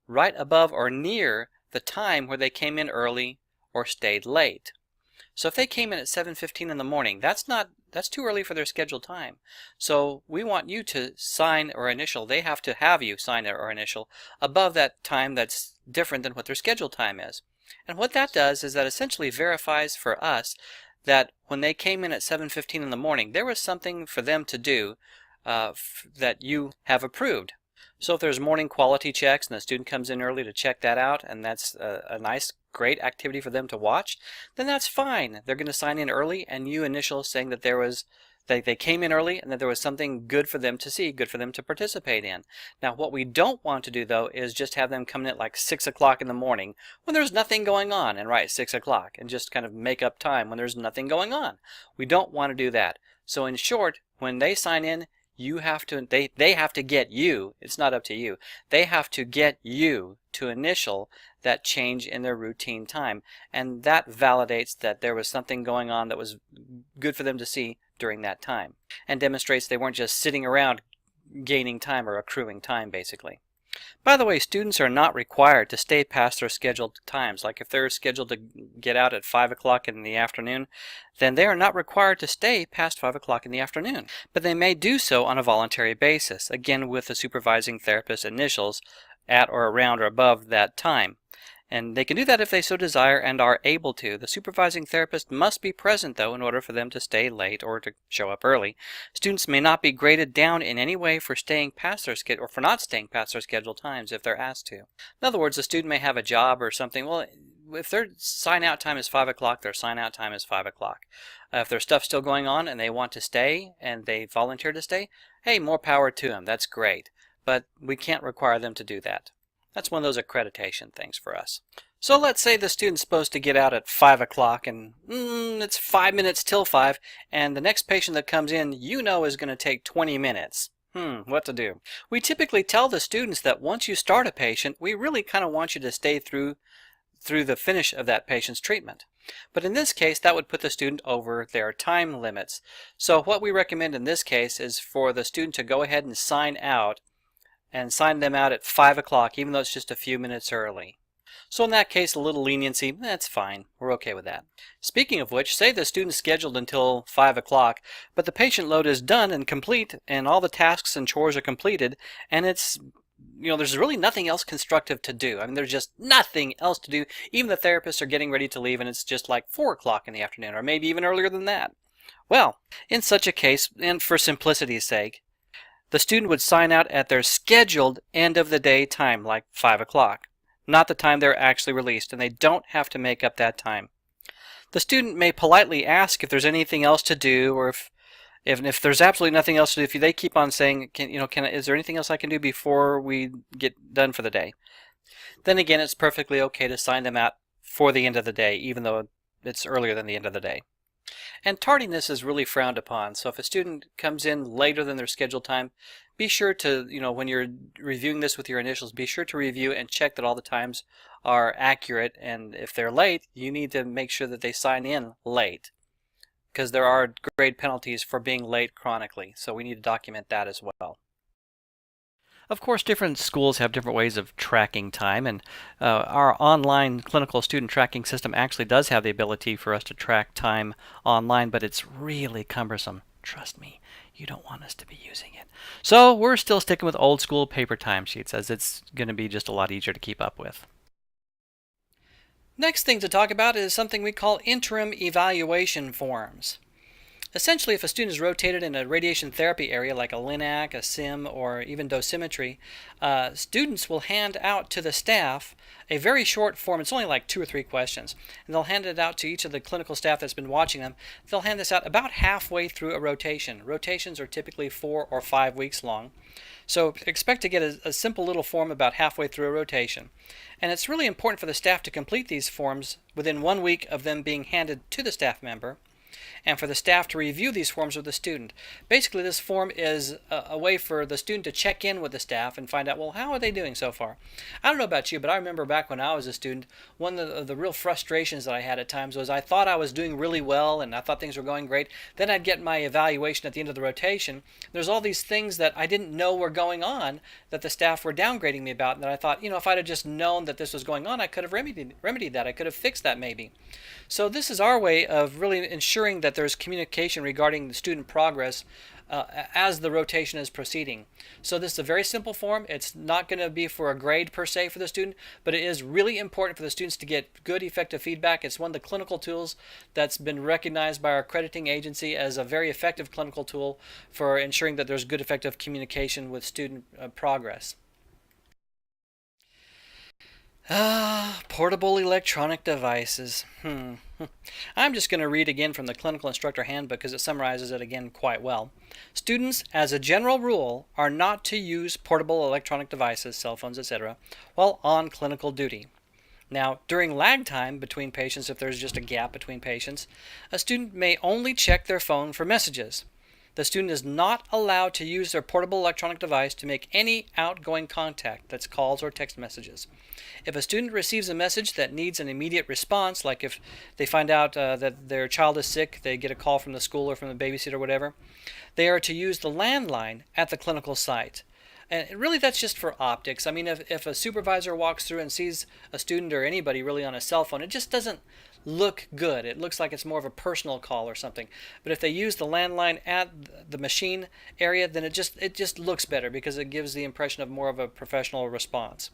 right above or near the time where they came in early or stayed late. So if they came in at 7:15 in the morning, that's too early for their scheduled time. So we want you to sign or initial. They have to have you sign or initial above that time that's different than what their scheduled time is. And what that does is that essentially verifies for us that when they came in at 7:15 in the morning, there was something for them to do that you have approved. So if there's morning quality checks and the student comes in early to check that out, and that's a nice, great activity for them to watch, then that's fine. They're going to sign in early, and you initial saying that they came in early and that there was something good for them to see, good for them to participate in. Now, what we don't want to do, though, is just have them come in at like 6 o'clock in the morning when there's nothing going on and write 6 o'clock and just kind of make up time when there's nothing going on. We don't want to do that. So in short, when they sign in, they have to get you, it's not up to you, they have to get you to initial that change in their routine time, and that validates that there was something going on that was good for them to see during that time, and demonstrates they weren't just sitting around gaining time or accruing time, basically. By the way, students are not required to stay past their scheduled times. Like if they're scheduled to get out at 5 o'clock in the afternoon, then they are not required to stay past 5 o'clock in the afternoon. But they may do so on a voluntary basis, again with the supervising therapist initials at or around or above that time. And they can do that if they so desire and are able to. The supervising therapist must be present, though, in order for them to stay late or to show up early. Students may not be graded down in any way for staying past their schedule or for not staying past their scheduled times if they're asked to. In other words, a student may have a job or something. Well, if their sign-out time is 5 o'clock, their sign-out time is 5 o'clock. If their stuff's still going on and they want to stay and they volunteer to stay, hey, more power to them. That's great. But we can't require them to do that. That's one of those accreditation things for us. So let's say the student's supposed to get out at 5 o'clock and it's 5 minutes till 5, and the next patient that comes in is going to take 20 minutes. What to do? We typically tell the students that once you start a patient, we really kind of want you to stay through the finish of that patient's treatment. But in this case, that would put the student over their time limits. So what we recommend in this case is for the student to go ahead and sign them out at 5 o'clock, even though it's just a few minutes early. So in that case, a little leniency, that's fine. We're okay with that. Speaking of which, say the student's scheduled until 5 o'clock, but the patient load is done and complete, and all the tasks and chores are completed, and it's, there's really nothing else constructive to do. I mean, there's just nothing else to do. Even the therapists are getting ready to leave, and it's just like 4 o'clock in the afternoon, or maybe even earlier than that. Well, in such a case, and for simplicity's sake, the student would sign out at their scheduled end of the day time, like 5 o'clock, not the time they're actually released, and they don't have to make up that time. The student may politely ask if there's anything else to do, or if there's absolutely nothing else to do, if they keep on saying, is there anything else I can do before we get done for the day? Then again, it's perfectly okay to sign them out for the end of the day, even though it's earlier than the end of the day. And tardiness is really frowned upon. So if a student comes in later than their scheduled time, be sure to, when you're reviewing this with your initials, be sure to review and check that all the times are accurate. And if they're late, you need to make sure that they sign in late, because there are grade penalties for being late chronically. So we need to document that as well. Of course, different schools have different ways of tracking time, and our online clinical student tracking system actually does have the ability for us to track time online, but it's really cumbersome. Trust me, you don't want us to be using it. So we're still sticking with old school paper timesheets, as it's going to be just a lot easier to keep up with. Next thing to talk about is something we call interim evaluation forms. Essentially, if a student is rotated in a radiation therapy area like a LINAC, a SIM, or even dosimetry, students will hand out to the staff a very short form. It's only like 2 or 3 questions. And they'll hand it out to each of the clinical staff that's been watching them. They'll hand this out about halfway through a rotation. Rotations are typically 4 or 5 weeks long. So expect to get a simple little form about halfway through a rotation. And it's really important for the staff to complete these forms within 1 week of them being handed to the staff member, and for the staff to review these forms with the student. Basically, this form is a way for the student to check in with the staff and find out, well, how are they doing so far? I don't know about you, but I remember back when I was a student, one of the real frustrations that I had at times was I thought I was doing really well and I thought things were going great. Then I'd get my evaluation at the end of the rotation. There's all these things that I didn't know were going on that the staff were downgrading me about, and that I thought, if I'd have just known that this was going on, I could have remedied that. I could have fixed that maybe. So this is our way of really ensuring that there's communication regarding the student progress as the rotation is proceeding. So this is a very simple form. It's not going to be for a grade per se for the student, but it is really important for the students to get good, effective feedback. It's one of the clinical tools that's been recognized by our accrediting agency as a very effective clinical tool for ensuring that there's good, effective communication with student progress. Portable electronic devices. I'm just going to read again from the Clinical Instructor Handbook because it summarizes it again quite well. Students, as a general rule, are not to use portable electronic devices, cell phones, etc., while on clinical duty. Now, during lag time between patients, if there's just a gap between patients, a student may only check their phone for messages. The student is not allowed to use their portable electronic device to make any outgoing contact, that's calls or text messages. If a student receives a message that needs an immediate response, like if they find out that their child is sick, they get a call from the school or from the babysitter or whatever, they are to use the landline at the clinical site. And really that's just for optics. I mean, if a supervisor walks through and sees a student or anybody really on a cell phone, it just doesn't look good. It looks like it's more of a personal call or something. But if they use the landline at the machine area, then it just looks better because it gives the impression of more of a professional response.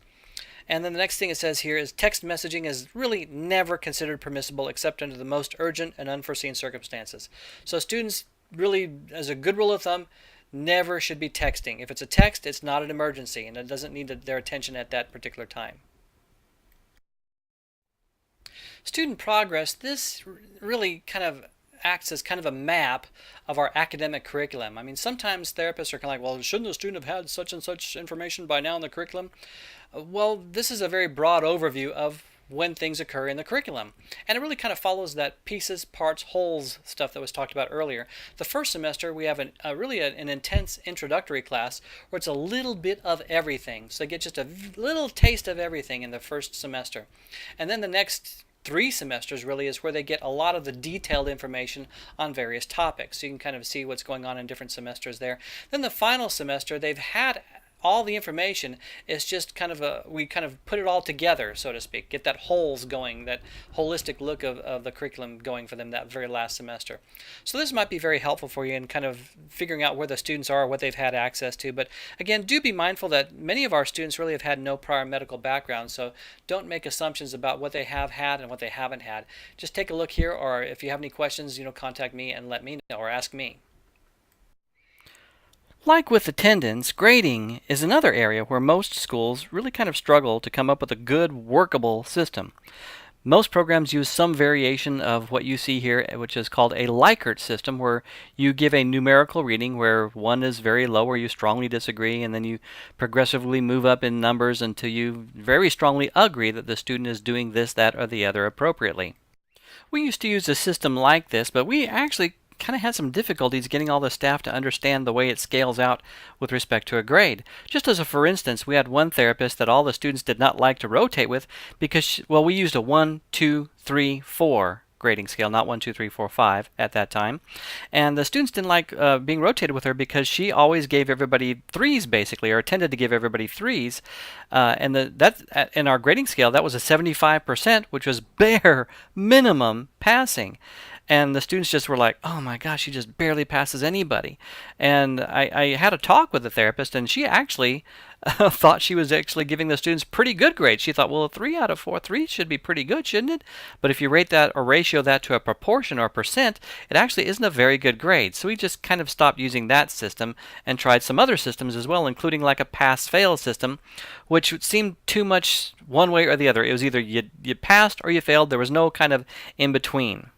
And then the next thing it says here is text messaging is really never considered permissible except under the most urgent and unforeseen circumstances. So students really, as a good rule of thumb, never should be texting. If it's a text, it's not an emergency and it doesn't need their attention at that particular time. Student progress, this really kind of acts as kind of a map of our academic curriculum. I mean, sometimes therapists are kind of like, well, shouldn't the student have had such and such information by now in the curriculum? Well, this is a very broad overview of when things occur in the curriculum. And it really kind of follows that pieces, parts, wholes stuff that was talked about earlier. The first semester, we have really an intense introductory class where it's a little bit of everything. So they get just a little taste of everything in the first semester. And then the next 3 semesters really is where they get a lot of the detailed information on various topics. So you can kind of see what's going on in different semesters there. Then the final semester, they've had all the information. Is just kind of we kind of put it all together, so to speak, get that wholes going, that holistic look of the curriculum going for them that very last semester. So this might be very helpful for you in kind of figuring out where the students are, what they've had access to. But again, do be mindful that many of our students really have had no prior medical background, so don't make assumptions about what they have had and what they haven't had. Just take a look here, or if you have any questions, contact me and let me know, or ask me. Like with attendance, grading is another area where most schools really kind of struggle to come up with a good, workable system. Most programs use some variation of what you see here, which is called a Likert system, where you give a numerical reading where 1 is very low or you strongly disagree, and then you progressively move up in numbers until you very strongly agree that the student is doing this, that, or the other appropriately. We used to use a system like this, but we actually kind of had some difficulties getting all the staff to understand the way it scales out with respect to a grade. Just as a for instance, we had one therapist that all the students did not like to rotate with because, we used a 1, 2, 3, 4 grading scale, not 1, 2, 3, 4, 5 at that time. And the students didn't like being rotated with her because she always gave everybody 3s basically, or tended to give everybody 3s. And that in our grading scale, that was a 75%, which was bare minimum passing. And the students just were like, oh my gosh, she just barely passes anybody. And I had a talk with the therapist, and she actually thought she was actually giving the students pretty good grades. She thought, well, a 3 out of 4, 3 should be pretty good, shouldn't it? But if you rate that or ratio that to a proportion or percent, it actually isn't a very good grade. So we just kind of stopped using that system and tried some other systems as well, including like a pass-fail system, which seemed too much one way or the other. It was either you passed or you failed. There was no kind of in-between.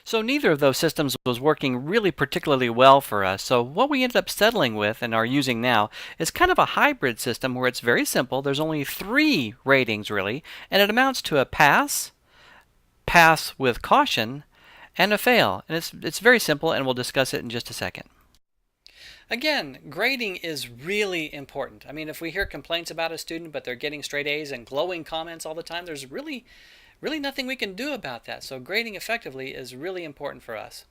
So neither of those systems was working really particularly well for us. So what we ended up settling with and are using now is kind of a hybrid system where it's very simple. There's only 3 ratings really, and it amounts to a pass, pass with caution, and a fail. And it's very simple, and we'll discuss it in just a second. Again, grading is really important. I mean, if we hear complaints about a student, but they're getting straight A's and glowing comments all the time, there's really nothing we can do about that. So grading effectively is really important for us.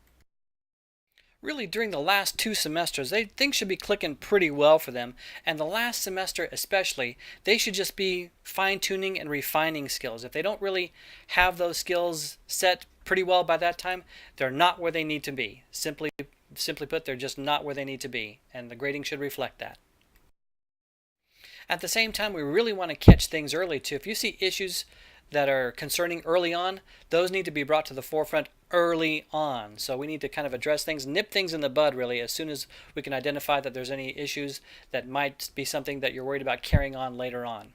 Really, during the last 2 semesters, things should be clicking pretty well for them. And the last semester especially, they should just be fine-tuning and refining skills. If they don't really have those skills set pretty well by that time, they're not where they need to be. Simply put, they're just not where they need to be, and the grading should reflect that. At the same time, we really want to catch things early too. If you see issues that are concerning early on, those need to be brought to the forefront early on. So we need to kind of address things, nip things in the bud really, as soon as we can identify that there's any issues that might be something that you're worried about carrying on later on.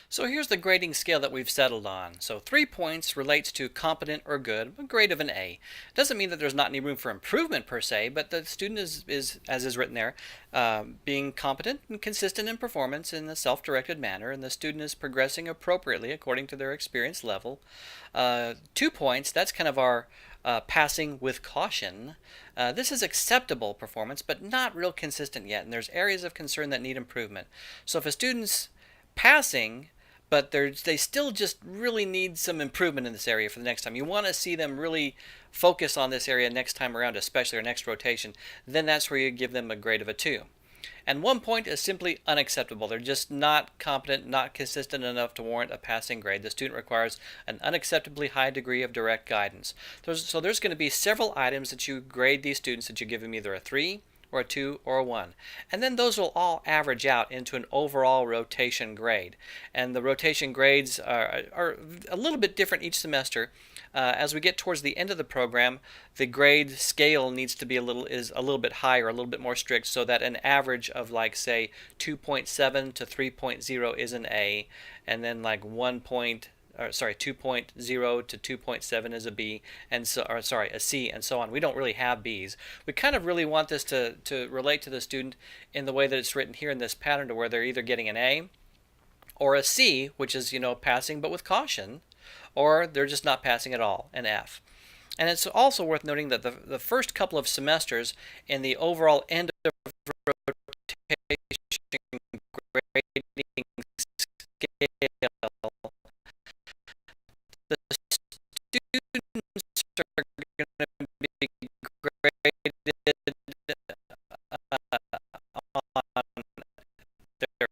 So here's the grading scale that we've settled on. So 3 points relates to competent or good, a grade of an A. Doesn't mean that there's not any room for improvement per se, but the student is as is written there, being competent and consistent in performance in a self-directed manner, and the student is progressing appropriately according to their experience level. 2 points, that's kind of our passing with caution. This is acceptable performance, but not real consistent yet, and there's areas of concern that need improvement. So if a student's passing, but they still just really need some improvement in this area for the next time. You want to see them really focus on this area next time around, especially our next rotation. Then that's where you give them a grade of a 2. And 1 point is simply unacceptable. They're just not competent, not consistent enough to warrant a passing grade. The student requires an unacceptably high degree of direct guidance. So there's going to be several items that you grade these students that you give them either a 3, or a 2, or a 1. And then those will all average out into an overall rotation grade. And the rotation grades are a little bit different each semester. As we get towards the end of the program, the grade scale needs to be a little bit higher, a little bit more strict, so that an average of like say 2.7 to 3.0 is an A, and then like 2.0 to 2.7 is a B, and a C, and so on. We don't really have B's. We kind of really want this to relate to the student in the way that it's written here in this pattern, to where they're either getting an A or a C, which is, passing but with caution, or they're just not passing at all, an F. And it's also worth noting that the first couple of semesters in the overall end of rotation grading scale, the students are going to be graded on their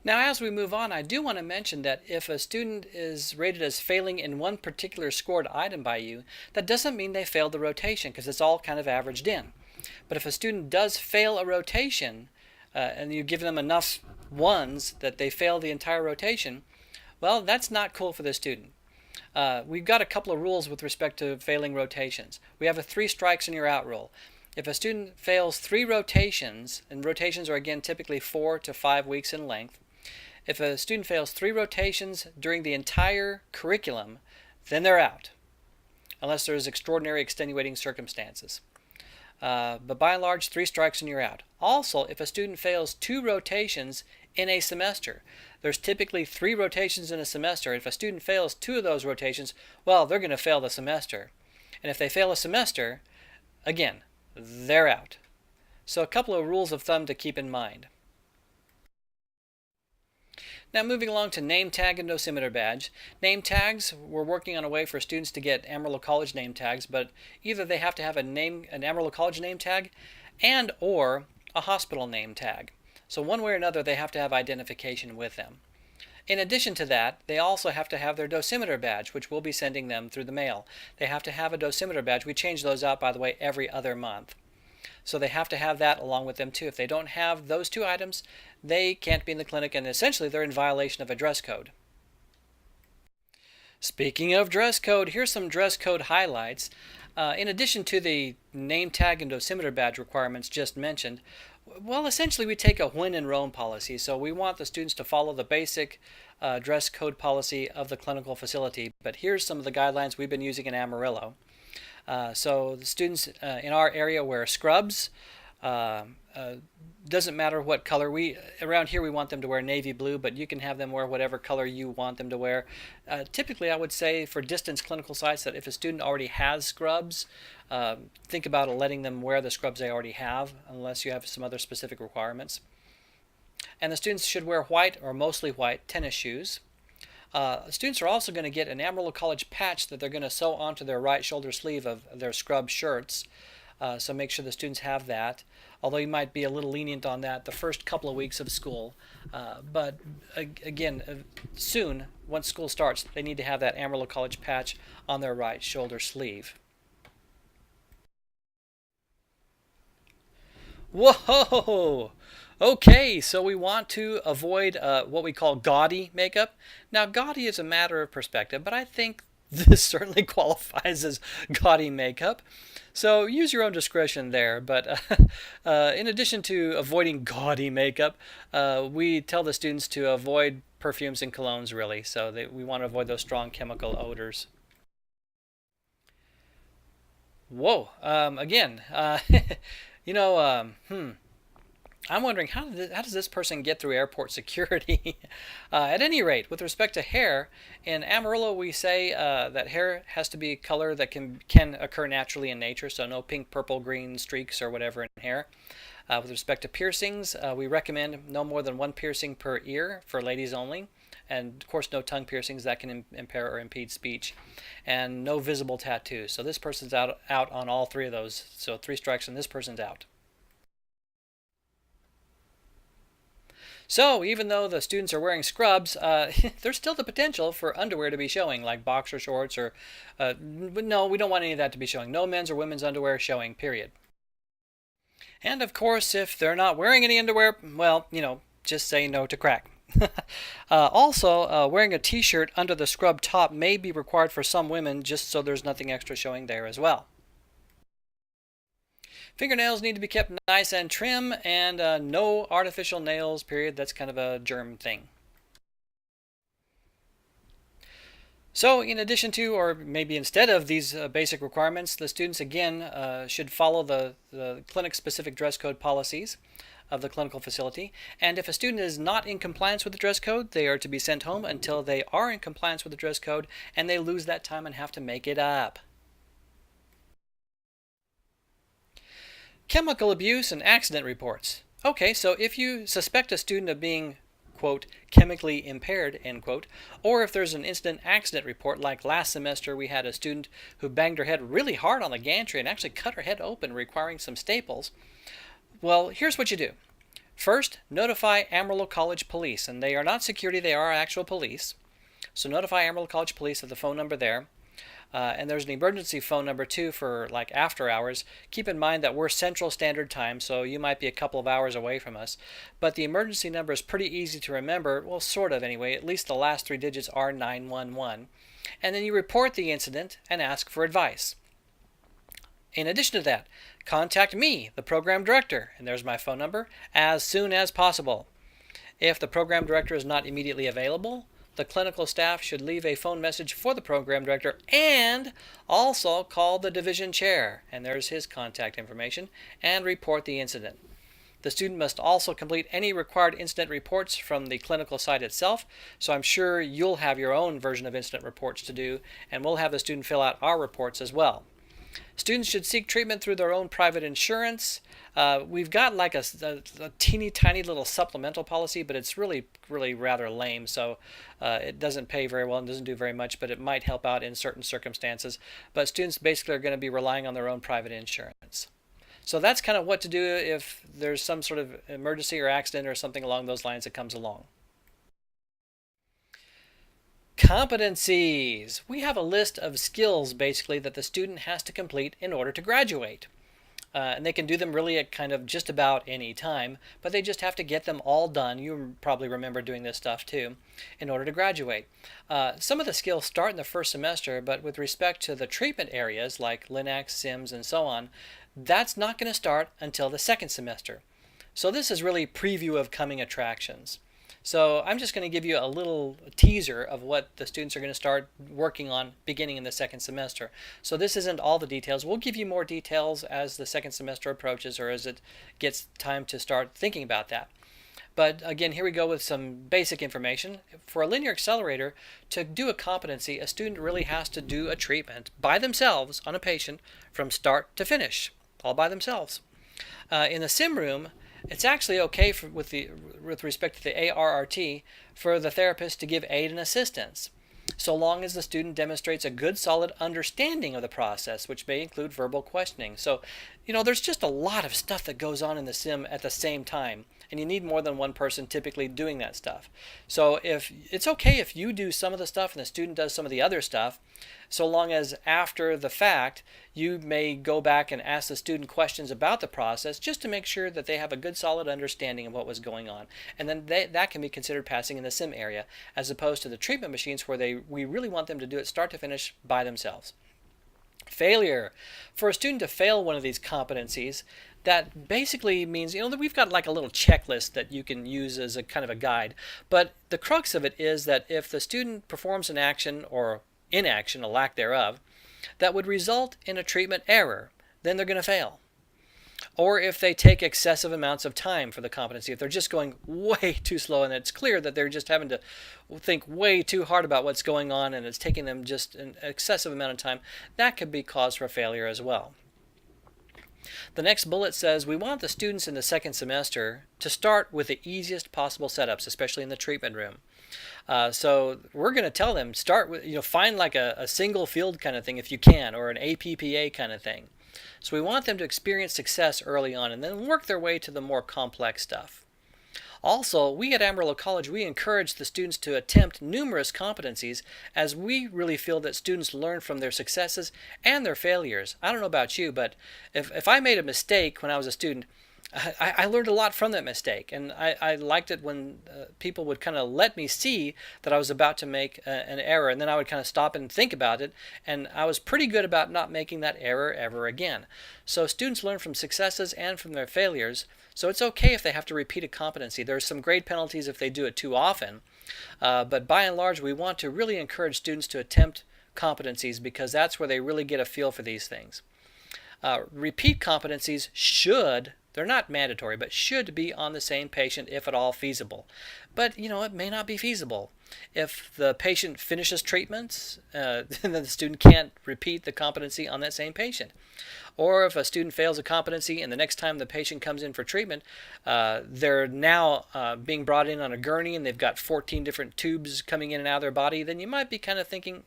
Now, as we move on, I do want to mention that if a student is rated as failing in one particular scored item by you, that doesn't mean they failed the rotation, because it's all kind of averaged in. But if a student does fail a rotation, and you give them enough 1s that they fail the entire rotation, well, that's not cool for the student. We've got a couple of rules with respect to failing rotations. We have a 3 strikes and you're out rule. If a student fails 3 rotations, and rotations are again typically 4 to 5 weeks in length, if a student fails 3 rotations during the entire curriculum, then they're out, unless there's extraordinary extenuating circumstances. But by and large, 3 strikes and you're out. Also, if a student fails 2 rotations in a semester, there's typically 3 rotations in a semester. If a student fails 2 of those rotations, well, they're going to fail the semester. And if they fail a semester, again, they're out. So a couple of rules of thumb to keep in mind. Now moving along to name tag and dosimeter badge. Name tags, we're working on a way for students to get Amarillo College name tags, but either they have to have an Amarillo College name tag and or a hospital name tag. So one way or another, they have to have identification with them. In addition to that, they also have to have their dosimeter badge, which we'll be sending them through the mail. They have to have a dosimeter badge. We change those out, by the way, every other month. So they have to have that along with them too. If they don't have those two items, they can't be in the clinic, and essentially they're in violation of a dress code. Speaking of dress code, here's some dress code highlights. In addition to the name tag and dosimeter badge requirements just mentioned, well, essentially we take a when in Rome policy. So we want the students to follow the basic dress code policy of the clinical facility. But here's some of the guidelines we've been using in Amarillo. So the students in our area wear scrubs. Doesn't matter what color. Around here we want them to wear navy blue, but you can have them wear whatever color you want them to wear. Typically, I would say for distance clinical sites that if a student already has scrubs, think about letting them wear the scrubs they already have, unless you have some other specific requirements. And the students should wear white or mostly white tennis shoes. Students are also going to get an Amarillo College patch that they're going to sew onto their right shoulder sleeve of their scrub shirts. So make sure the students have that, although you might be a little lenient on that the first couple of weeks of school. But again, soon, once school starts, they need to have that Amarillo College patch on their right shoulder sleeve. Whoa! Okay, so we want to avoid what we call gaudy makeup. Now, gaudy is a matter of perspective, but I think this certainly qualifies as gaudy makeup. So use your own discretion there. But in addition to avoiding gaudy makeup, we tell the students to avoid perfumes and colognes, really. So we want to avoid those strong chemical odors. Whoa! Again, you know, I'm wondering how does this person get through airport security? At any rate, with respect to hair, in Amarillo we say that hair has to be color that can occur naturally in nature, so no pink, purple, green streaks or whatever in hair. With respect to piercings, we recommend no more than one piercing per ear for ladies only, and of course no tongue piercings that can impair or impede speech, and no visible tattoos. So this person's out on all three of those. So 3 strikes and this person's out. So even though the students are wearing scrubs, there's still the potential for underwear to be showing, like boxer shorts or, no, we don't want any of that to be showing. No men's or women's underwear showing, period. And of course, if they're not wearing any underwear, well, just say no to crack. Also, wearing a t-shirt under the scrub top may be required for some women, just so there's nothing extra showing there as well. Fingernails need to be kept nice and trim, and no artificial nails, period. That's kind of a germ thing. So in addition to, or maybe instead of these basic requirements, the students again should follow the clinic-specific dress code policies of the clinical facility. And if a student is not in compliance with the dress code, they are to be sent home until they are in compliance with the dress code, and they lose that time and have to make it up. Chemical abuse and accident reports. Okay, so if you suspect a student of being, quote, chemically impaired, end quote, or if there's an incident accident report, like last semester we had a student who banged her head really hard on the gantry and actually cut her head open, requiring some staples. Well, here's what you do. First, notify Amarillo College Police, and they are not security, they are actual police. So notify Amarillo College Police at the phone number there. And there's an emergency phone number too for like after hours. Keep in mind that we're Central Standard Time, so you might be a couple of hours away from us. But the emergency number is pretty easy to remember, well, sort of anyway. At least the last 3 digits are 911. And then you report the incident and ask for advice. In addition to that, contact me, the program director, and there's my phone number, as soon as possible. If the program director is not immediately available, the clinical staff should leave a phone message for the program director and also call the division chair, and there's his contact information, and report the incident. The student must also complete any required incident reports from the clinical site itself, so I'm sure you'll have your own version of incident reports to do, and we'll have the student fill out our reports as well. Students should seek treatment through their own private insurance. We've got like a teeny tiny little supplemental policy, but it's really rather lame, so it doesn't pay very well and doesn't do very much, but it might help out in certain circumstances. But students basically are going to be relying on their own private insurance. So that's kind of what to do if there's some sort of emergency or accident or something along those lines that comes along. Competencies. We have a list of skills basically that the student has to complete in order to graduate. And they can do them really at kind of just about any time, but they just have to get them all done. You probably remember doing this stuff too, in order to graduate. Some of the skills start in the first semester, but with respect to the treatment areas like Linux, Sims, and so on, that's not going to start until the second semester. So this is really preview of coming attractions. So I'm just going to give you a little teaser of what the students are going to start working on beginning in the second semester. So this isn't all the details. We'll give you more details as the second semester approaches or as it gets time to start thinking about that. But again, here we go with some basic information. For a linear accelerator, to do a competency, a student really has to do a treatment by themselves on a patient from start to finish, all by themselves. In the sim room, it's actually okay with respect to the ARRT for the therapist to give aid and assistance, so long as the student demonstrates a good, solid understanding of the process, which may include verbal questioning. So, there's just a lot of stuff that goes on in the sim at the same time, and you need more than one person typically doing that stuff. So if it's okay if you do some of the stuff and the student does some of the other stuff, so long as after the fact you may go back and ask the student questions about the process just to make sure that they have a good solid understanding of what was going on. And then that can be considered passing in the sim area, as opposed to the treatment machines where we really want them to do it start to finish by themselves. Failure. For a student to fail one of these competencies, that basically means, that we've got like a little checklist that you can use as a kind of a guide. But the crux of it is that if the student performs an action or inaction, a lack thereof, that would result in a treatment error, then they're going to fail. Or if they take excessive amounts of time for the competency, if they're just going way too slow and it's clear that they're just having to think way too hard about what's going on and it's taking them just an excessive amount of time, that could be cause for failure as well. The next bullet says we want the students in the second semester to start with the easiest possible setups, especially in the treatment room. So we're going to tell them start with, find like a single field kind of thing if you can, or an APPA kind of thing. So we want them to experience success early on and then work their way to the more complex stuff. Also, we at Amarillo College, we encourage the students to attempt numerous competencies, as we really feel that students learn from their successes and their failures. I don't know about you, but if I made a mistake when I was a student, I learned a lot from that mistake, and I liked it when people would kind of let me see that I was about to make an error, and then I would kind of stop and think about it, and I was pretty good about not making that error ever again. So students learn from successes and from their failures, so it's okay if they have to repeat a competency. There's some grade penalties if they do it too often, but by and large we want to really encourage students to attempt competencies because that's where they really get a feel for these things. Repeat competencies should, they're not mandatory, but should be on the same patient if at all feasible. But, it may not be feasible. If the patient finishes treatments, then the student can't repeat the competency on that same patient. Or if a student fails a competency and the next time the patient comes in for treatment, they're now being brought in on a gurney and they've got 14 different tubes coming in and out of their body, then you might be kind of thinking,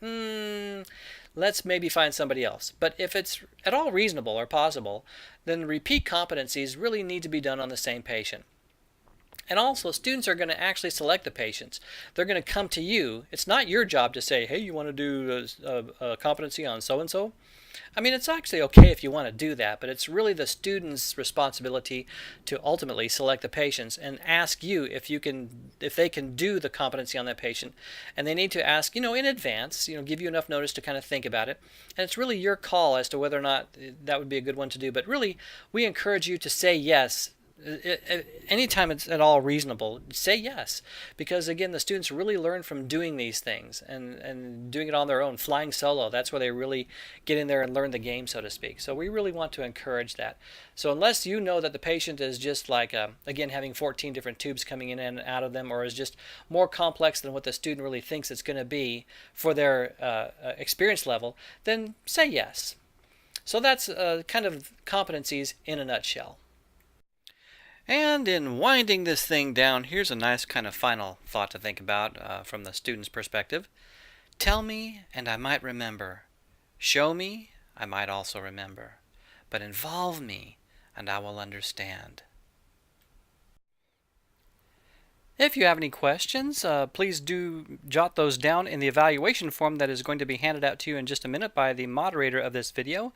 let's maybe find somebody else. But if it's at all reasonable or possible, then repeat competencies really need to be done on the same patient. And also, students are going to actually select the patients. They're going to come to you. It's not your job to say, hey, you want to do a competency on so-and-so? I mean, it's actually okay if you want to do that, but it's really the student's responsibility to ultimately select the patients and ask you if they can do the competency on that patient. And they need to ask, in advance, give you enough notice to kind of think about it. And it's really your call as to whether or not that would be a good one to do. But really, we encourage you to say yes. Anytime it's at all reasonable, say yes, because again, the students really learn from doing these things and doing it on their own, flying solo. That's where they really get in there and learn the game, so to speak. So we really want to encourage that. So unless you know that the patient is just like, again, having 14 different tubes coming in and out of them, or is just more complex than what the student really thinks it's going to be for their experience level, then say yes. So that's kind of competencies in a nutshell. And in winding this thing down, here's a nice kind of final thought to think about from the student's perspective. Tell me, and I might remember. Show me, I might also remember. But involve me, and I will understand. If you have any questions, please do jot those down in the evaluation form that is going to be handed out to you in just a minute by the moderator of this video.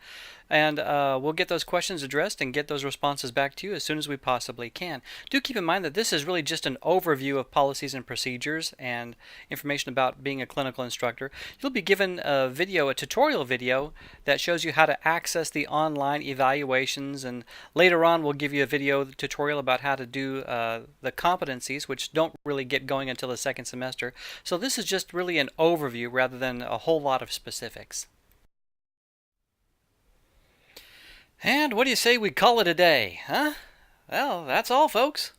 And we'll get those questions addressed and get those responses back to you as soon as we possibly can. Do keep in mind that this is really just an overview of policies and procedures and information about being a clinical instructor. You'll be given a video, a tutorial video, that shows you how to access the online evaluations, and later on we'll give you a video tutorial about how to do the competencies, which don't really get going until the second semester. So this is just really an overview rather than a whole lot of specifics. And what do you say we call it a day, huh? Well, that's all, folks.